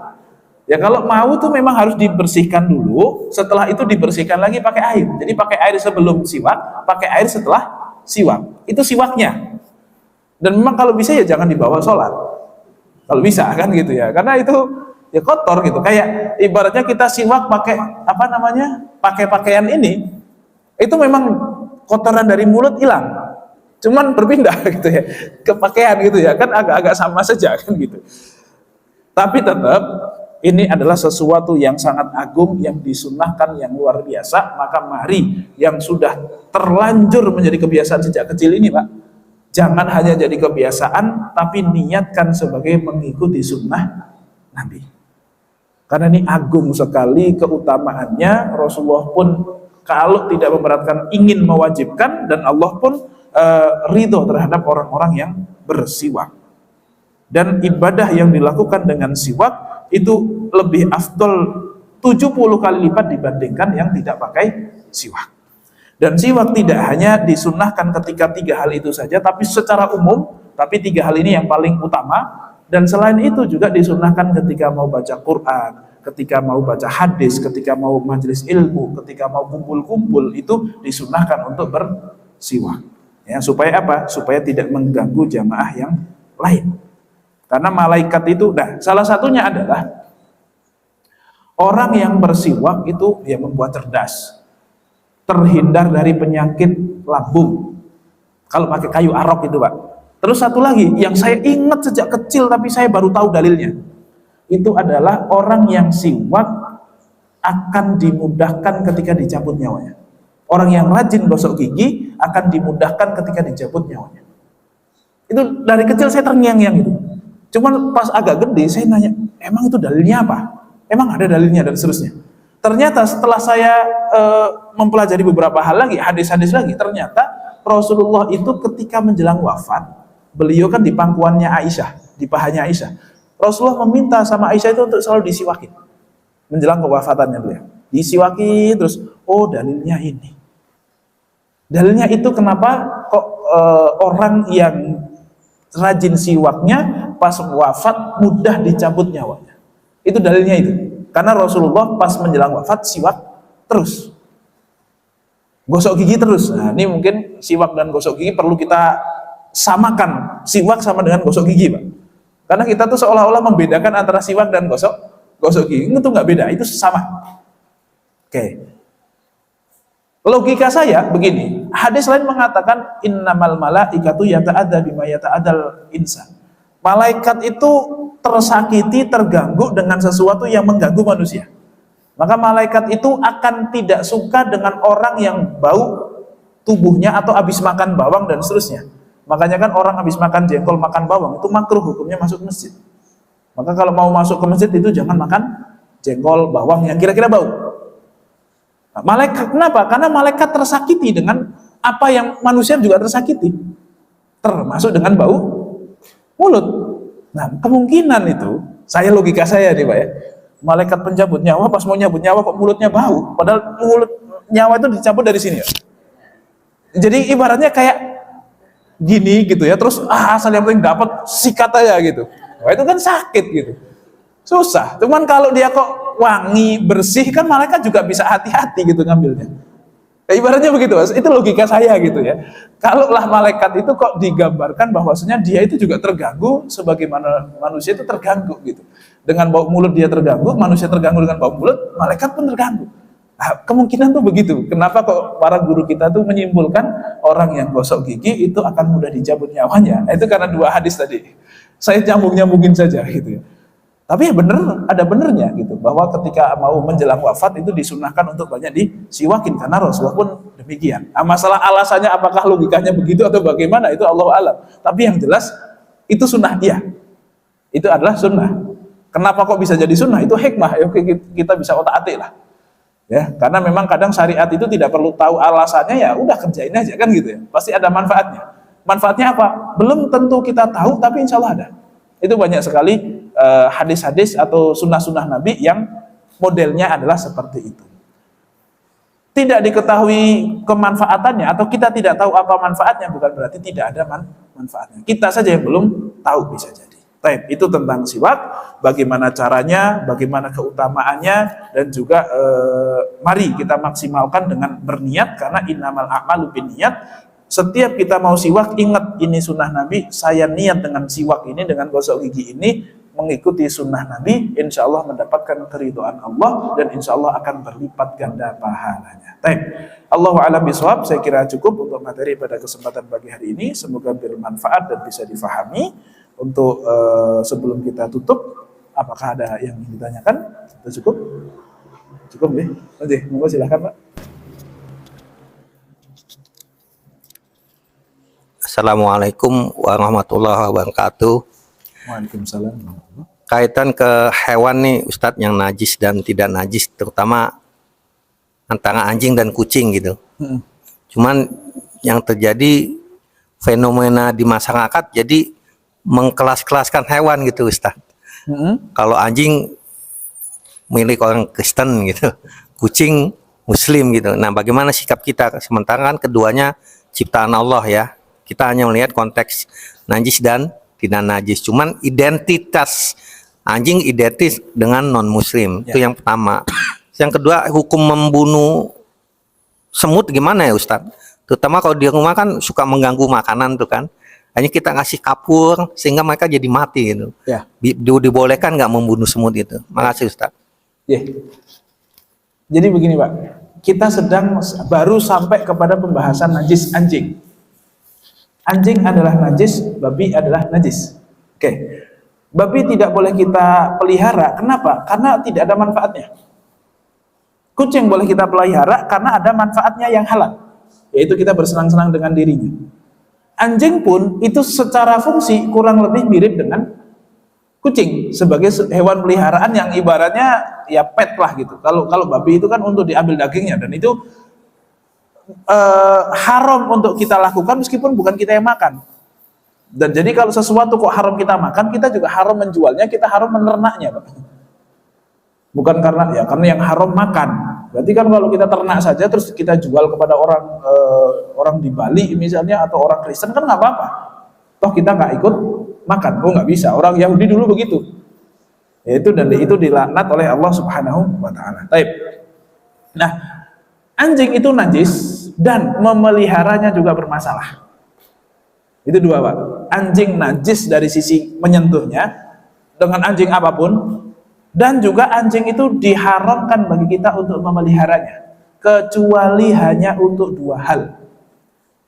Ya kalau mau tuh memang harus dibersihkan dulu, setelah itu dibersihkan lagi pakai air. Jadi pakai air sebelum siwak, pakai air setelah siwak. Itu siwaknya. Dan memang kalau bisa ya jangan dibawa sholat. Kalau bisa kan gitu ya. Karena itu ya kotor gitu. Kayak ibaratnya kita siwak pakai apa namanya? Pakai pakaian ini. Itu memang kotoran dari mulut hilang. Cuman berpindah gitu ya ke pakaian gitu ya. Kan agak-agak sama saja kan gitu. Tapi tetap ini adalah sesuatu yang sangat agung, yang disunnahkan, yang luar biasa. Maka mari yang sudah terlanjur menjadi kebiasaan sejak kecil ini, Pak, jangan hanya jadi kebiasaan, tapi niatkan sebagai mengikuti sunnah Nabi. Karena ini agung sekali keutamaannya. Rasulullah pun kalau tidak memberatkan ingin mewajibkan, dan Allah pun ridho terhadap orang-orang yang bersiwak. Dan ibadah yang dilakukan dengan siwak itu lebih afdol 70 kali lipat dibandingkan yang tidak pakai siwak. Dan siwak tidak hanya disunnahkan ketika 3 hal itu saja, tapi secara umum. Tapi 3 hal ini yang paling utama. Dan selain itu juga disunnahkan ketika mau baca Quran, ketika mau baca hadis, ketika mau majelis ilmu, ketika mau kumpul-kumpul, itu disunnahkan untuk bersiwak. Ya, supaya apa? Supaya tidak mengganggu jamaah yang lain. Karena malaikat itu, salah satunya adalah orang yang bersiwak itu ya membuat cerdas, terhindar dari penyakit lambung kalau pakai kayu arok itu, Pak. Terus satu lagi yang saya ingat sejak kecil tapi saya baru tahu dalilnya, itu adalah orang yang siwak akan dimudahkan ketika dicabut nyawanya. Orang yang rajin gosok gigi akan dimudahkan ketika dicabut nyawanya. Itu dari kecil saya terngiang-ngiang itu. Cuman pas agak gede saya nanya, emang itu dalilnya apa? Emang ada dalilnya dan seterusnya. Ternyata setelah saya mempelajari beberapa hal lagi, hadis-hadis lagi, ternyata Rasulullah itu ketika menjelang wafat, beliau kan di pangkuannya Aisyah, di pahanya Aisyah. Rasulullah meminta sama Aisyah itu untuk selalu disiwakin menjelang kewafatannya beliau. Disiwakin terus, oh dalilnya ini. Dalilnya itu kenapa kok orang yang rajin siwaknya pas wafat mudah dicabut nyawanya. Itu dalilnya itu. Karena Rasulullah pas menjelang wafat siwak terus. Gosok gigi terus. Nah, ini mungkin siwak dan gosok gigi perlu kita samakan. Siwak sama dengan gosok gigi, Pak. Karena kita tuh seolah-olah membedakan antara siwak dan gosok gigi. Itu nggak beda, itu sama. Oke. Logika saya begini, hadis lain mengatakan innamal malaikatu yata'adza bima yata'adzal insan. Malaikat itu tersakiti, terganggu dengan sesuatu yang mengganggu manusia. Maka malaikat itu akan tidak suka dengan orang yang bau tubuhnya atau habis makan bawang dan seterusnya. Makanya kan orang habis makan jengkol, makan bawang itu makruh hukumnya masuk ke masjid. Maka kalau mau masuk ke masjid itu jangan makan jengkol, bawang yang kira-kira bau. Nah, malaikat kenapa? Karena malaikat tersakiti dengan apa yang manusia juga tersakiti, termasuk dengan bau mulut. Nah, kemungkinan itu, logika saya nih, Pak ya, malaikat pencabut nyawa pas mau nyabut nyawa kok mulutnya bau, padahal mulut nyawa itu dicabut dari sini. Jadi ibaratnya kayak gini gitu ya, terus asal yang penting dapat sikat aja gitu. Wah, itu kan sakit gitu. Susah. Cuman kalau dia kok wangi, bersih, kan malaikat juga bisa hati-hati gitu ngambilnya. Ya, ibaratnya begitu, Mas. Itu logika saya gitu ya. Kalaulah malaikat itu kok digambarkan bahwasanya dia itu juga terganggu sebagaimana manusia itu terganggu gitu. Dengan bau mulut dia terganggu, manusia terganggu dengan bau mulut, malaikat pun terganggu. Nah, kemungkinan tuh begitu. Kenapa kok para guru kita tuh menyimpulkan orang yang gosok gigi itu akan mudah dicabut nyawanya? Nah, itu karena dua hadis tadi. Saya nyambung-nyambungin saja gitu ya. Tapi ya bener, ada benernya gitu, bahwa ketika mau menjelang wafat itu disunahkan untuk banyak disiwakin, karena Rasulullah pun demikian. Nah, masalah alasannya apakah logikanya begitu atau bagaimana, itu Allah alam. Tapi yang jelas itu sunnah dia. Itu adalah sunnah. Kenapa kok bisa jadi sunnah? Itu hikmah. Ya, kita bisa otak-atik lah. Ya, karena memang kadang syariat itu tidak perlu tahu alasannya, ya udah kerjain aja kan gitu ya. Pasti ada manfaatnya. Manfaatnya apa? Belum tentu kita tahu, tapi insya Allah ada. Itu banyak sekali hadis-hadis atau sunnah-sunnah Nabi yang modelnya adalah seperti itu. Tidak diketahui kemanfaatannya atau kita tidak tahu apa manfaatnya bukan berarti tidak ada manfaatnya. Kita saja yang belum tahu bisa jadi. Baik, itu tentang siwak, bagaimana caranya, bagaimana keutamaannya, dan juga mari kita maksimalkan dengan berniat, karena innamal a'malu binniyat. Setiap kita mau siwak, ingat ini sunnah Nabi, saya niat dengan siwak ini, dengan gosok gigi ini, mengikuti sunnah Nabi, insya Allah mendapatkan keridhaan Allah, dan insya Allah akan berlipat ganda pahalanya. Baik, Allahu a'lam bishawab. Saya kira cukup untuk materi pada kesempatan pagi hari ini. Semoga bermanfaat dan bisa difahami. Untuk sebelum kita tutup, apakah ada yang ingin ditanyakan? Sudah cukup? Cukup ya? Oke, monggo silahkan Pak. Assalamualaikum warahmatullahi wabarakatuh. Waalaikumsalam. Kaitan ke hewan nih Ustadz, yang najis dan tidak najis, terutama antara anjing dan kucing gitu. Cuman yang terjadi fenomena di masyarakat jadi mengkelas-kelaskan hewan gitu Ustadz. Kalau anjing milik orang Kristen gitu, kucing Muslim gitu. Nah, bagaimana sikap kita? Sementara kan keduanya ciptaan Allah ya. Kita hanya melihat konteks najis dan tidak najis. Cuman identitas anjing identis dengan non-muslim. Itu yang pertama. Yang kedua, hukum membunuh semut gimana ya Ustadz? Terutama kalau di rumah kan suka mengganggu makanan tuh kan. Hanya kita ngasih kapur sehingga mereka jadi mati gitu. Ya. Dibolehkan nggak membunuh semut itu? Makasih Ustadz. Ya. Jadi begini Pak, kita sedang baru sampai kepada pembahasan najis anjing. Anjing adalah najis, babi adalah najis. Oke. Babi tidak boleh kita pelihara. Kenapa? Karena tidak ada manfaatnya. Kucing boleh kita pelihara karena ada manfaatnya yang halal, yaitu kita bersenang-senang dengan dirinya. Anjing pun itu secara fungsi kurang lebih mirip dengan kucing sebagai hewan peliharaan yang ibaratnya ya pet lah gitu. Kalau babi itu kan untuk diambil dagingnya, dan itu haram untuk kita lakukan meskipun bukan kita yang makan. Dan jadi kalau sesuatu kok haram kita makan, kita juga haram menjualnya, kita haram menernaknya, Pak. Bukan karena yang haram makan. Berarti kan kalau kita ternak saja terus kita jual kepada orang di Bali misalnya atau orang Kristen kan nggak apa-apa. Toh kita nggak ikut makan. Oh, nggak bisa. Orang Yahudi dulu begitu. Dan itu dilaknat oleh Allah Subhanahu wa taala. Baik. Nah, anjing itu najis dan memeliharanya juga bermasalah. Itu dua, Pak. Anjing najis dari sisi menyentuhnya dengan anjing apapun, dan juga anjing itu diharamkan bagi kita untuk memeliharanya kecuali hanya untuk dua hal.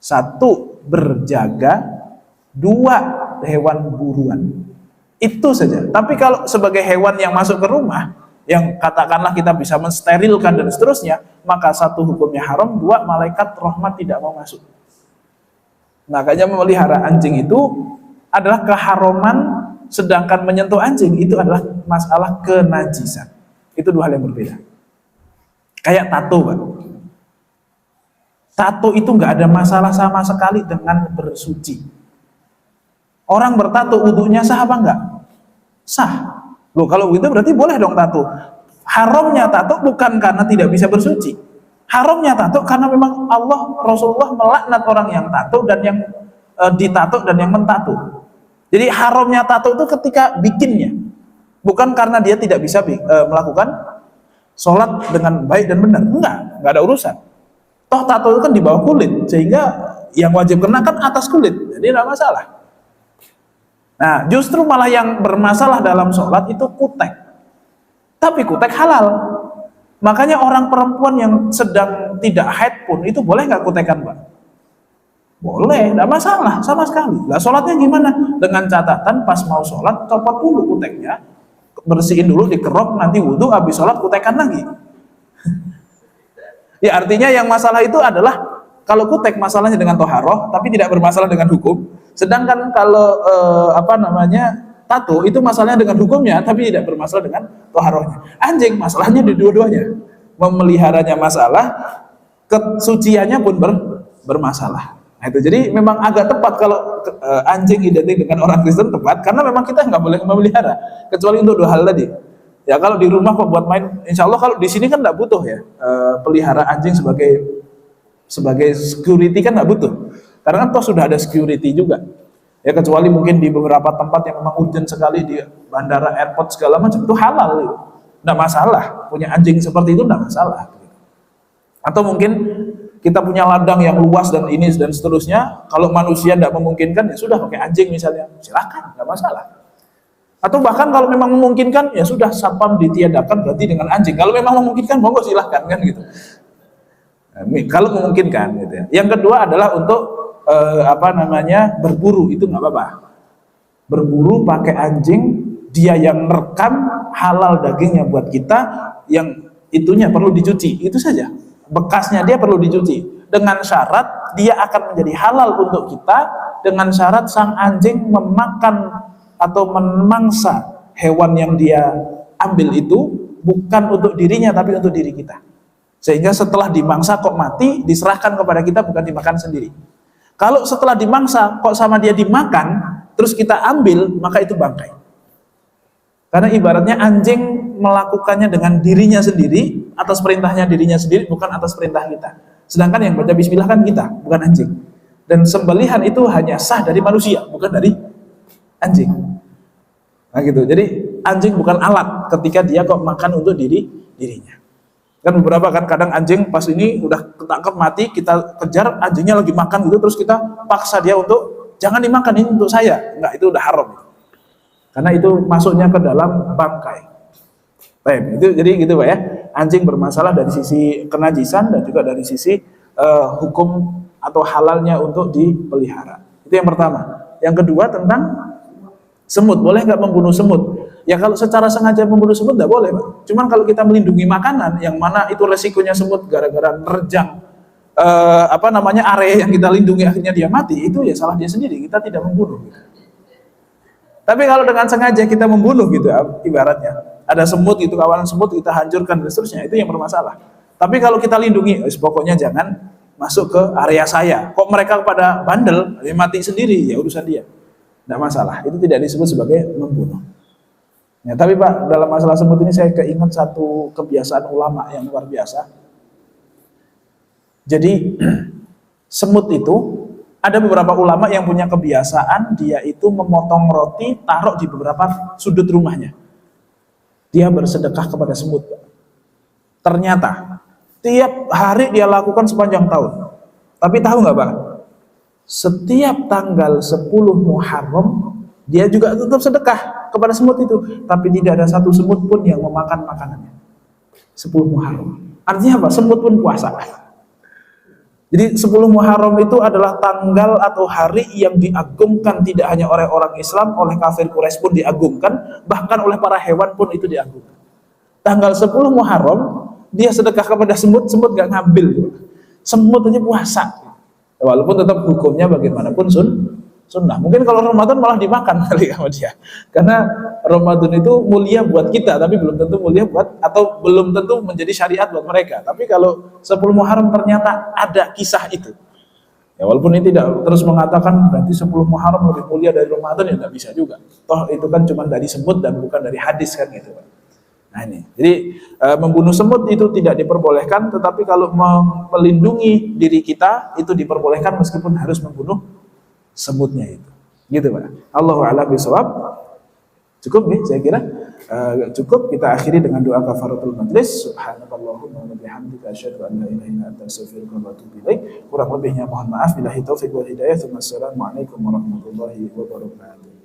Satu, berjaga. Dua, hewan buruan. Itu saja. Tapi kalau sebagai hewan yang masuk ke rumah, yang katakanlah kita bisa mensterilkan dan seterusnya, maka satu, hukumnya haram. Dua, malaikat rahmat tidak mau masuk. Makanya memelihara anjing itu adalah keharuman, sedangkan menyentuh anjing itu adalah masalah kenajisan. Itu dua hal yang berbeda. Kayak tato, Pak. Tato itu nggak ada masalah sama sekali dengan bersuci. Orang bertato wudunya sah apa enggak? Sah. Loh, kalau begitu berarti boleh dong tato. Haramnya tato bukan karena tidak bisa bersuci. Haramnya tato karena memang Allah, Rasulullah melaknat orang yang tato dan yang ditato dan yang mentato. Jadi haramnya tato itu ketika bikinnya, bukan karena dia tidak bisa melakukan sholat dengan baik dan benar, enggak ada urusan. Toh tato itu kan di bawah kulit, sehingga yang wajib kena kan atas kulit, jadi tidak masalah. Nah, justru malah yang bermasalah dalam sholat itu kutek, tapi kutek halal. Makanya orang perempuan yang sedang tidak haid pun itu boleh nggak kutekan, Pak? Boleh, tidak masalah sama sekali. Lah sholatnya gimana? Dengan catatan pas mau sholat copot dulu kuteknya, bersihin dulu, dikerok, nanti wudhu, habis sholat kutekan lagi. Ya artinya yang masalah itu adalah kalau kutek masalahnya dengan toharoh, tapi tidak bermasalah dengan hukum. Sedangkan kalau tato itu masalahnya dengan hukumnya, tapi tidak bermasalah dengan toharohnya. Anjing masalahnya di dua-duanya. Memeliharanya masalah, kesuciannya pun bermasalah. Nah, itu jadi memang agak tepat kalau anjing identik dengan orang Kristen, tepat karena memang kita nggak boleh memelihara kecuali untuk dua hal tadi. Ya kalau di rumah kok buat main, insya Allah. Kalau di sini kan nggak butuh ya pelihara anjing sebagai security, kan nggak butuh karena kan toh sudah ada security juga ya, kecuali mungkin di beberapa tempat yang memang urgent sekali di bandara, airport segala macam, itu halal gitu. Nggak masalah punya anjing seperti itu, nggak masalah gitu. Atau mungkin kita punya ladang yang luas dan ini dan seterusnya, kalau manusia tidak memungkinkan ya sudah pakai anjing misalnya, silakan, nggak masalah. Atau bahkan kalau memang memungkinkan ya sudah, satpam ditiadakan berarti dengan anjing. Kalau memang memungkinkan monggo silahkan kan gitu. Kalau memungkinkan gitu ya. Yang kedua adalah untuk berburu, itu nggak apa-apa. Berburu pakai anjing, dia yang merekam, halal dagingnya buat kita, yang itunya perlu dicuci, itu saja. Bekasnya dia perlu dicuci dengan syarat dia akan menjadi halal untuk kita, dengan syarat sang anjing memakan atau memangsa hewan yang dia ambil itu bukan untuk dirinya tapi untuk diri kita, sehingga setelah dimangsa kok mati diserahkan kepada kita, bukan dimakan sendiri. Kalau setelah dimangsa kok sama dia dimakan terus kita ambil, maka itu bangkai. Karena ibaratnya anjing melakukannya dengan dirinya sendiri, atas perintahnya dirinya sendiri, bukan atas perintah kita. Sedangkan yang baca bismillah kan kita, bukan anjing. Dan sembelihan itu hanya sah dari manusia, bukan dari anjing. Nah gitu. Jadi anjing bukan alat ketika dia kok makan untuk dirinya. Kan beberapa kan kadang anjing pas ini udah ketangkep mati, kita kejar anjingnya lagi makan gitu, terus kita paksa dia untuk jangan dimakan, ini untuk saya. Enggak, itu udah haram. Karena itu masuknya ke dalam bangkai. Baik, itu jadi gitu Pak ya. Anjing bermasalah dari sisi kenajisan dan juga dari sisi hukum atau halalnya untuk dipelihara. Itu yang pertama. Yang kedua tentang semut. Boleh nggak membunuh semut? Ya kalau secara sengaja membunuh semut nggak boleh Pak. Cuman kalau kita melindungi makanan yang mana itu resikonya semut gara-gara nerjang area yang kita lindungi akhirnya dia mati, itu ya salah dia sendiri. Kita tidak membunuh. Tapi kalau dengan sengaja kita membunuh gitu, ibaratnya ada semut gitu, kawanan semut kita hancurkan dan seterusnya, itu yang bermasalah. Tapi kalau kita lindungi, pokoknya jangan masuk ke area saya. Kok mereka pada bandel, dia mati sendiri, ya urusan dia, tidak masalah. Itu tidak disebut sebagai membunuh. Ya, tapi Pak, dalam masalah semut ini saya keingat satu kebiasaan ulama yang luar biasa. Jadi semut itu, ada beberapa ulama yang punya kebiasaan dia itu memotong roti, taruh di beberapa sudut rumahnya. Dia bersedekah kepada semut. Ternyata tiap hari dia lakukan sepanjang tahun. Tapi tahu nggak Pak? Setiap tanggal 10 Muharram dia juga tetap sedekah kepada semut itu. Tapi tidak ada satu semut pun yang memakan makanannya. 10 Muharram. Artinya apa? Semut pun puasa. Jadi 10 Muharram itu adalah tanggal atau hari yang diagungkan tidak hanya oleh orang Islam, oleh kafir Quraisy pun diagungkan, bahkan oleh para hewan pun itu diagungkan. Tanggal 10 Muharram dia sedekah kepada semut, semut gak ngambil. Semut aja puasa. Walaupun tetap hukumnya bagaimanapun sunnah. Mungkin kalau Ramadan malah dimakan kali sama dia. Karena Ramadan itu mulia buat kita, tapi belum tentu mulia buat, atau belum tentu menjadi syariat buat mereka. Tapi kalau 10 Muharram ternyata ada kisah itu. Ya walaupun ini tidak terus mengatakan berarti 10 Muharram lebih mulia dari Ramadan, ya tidak bisa juga. Toh itu kan cuma dari semut dan bukan dari hadis kan gitu. Nah ini, jadi membunuh semut itu tidak diperbolehkan, tetapi kalau melindungi diri kita itu diperbolehkan meskipun harus membunuh semutnya itu. Gitu Pak. Allahu a'lam bishawab. Cukup nih saya kira. Cukup kita akhiri dengan doa kafaratul majlis. Subhanakallahumma wa bihamdika asyhadu an la ilaha illa anta astaghfiruka wa atubu ilaik. Kurang lebihnya mohon maaf. Billahi taufik wal hidayah. Wassalamualaikum warahmatullahi wabarakatuh.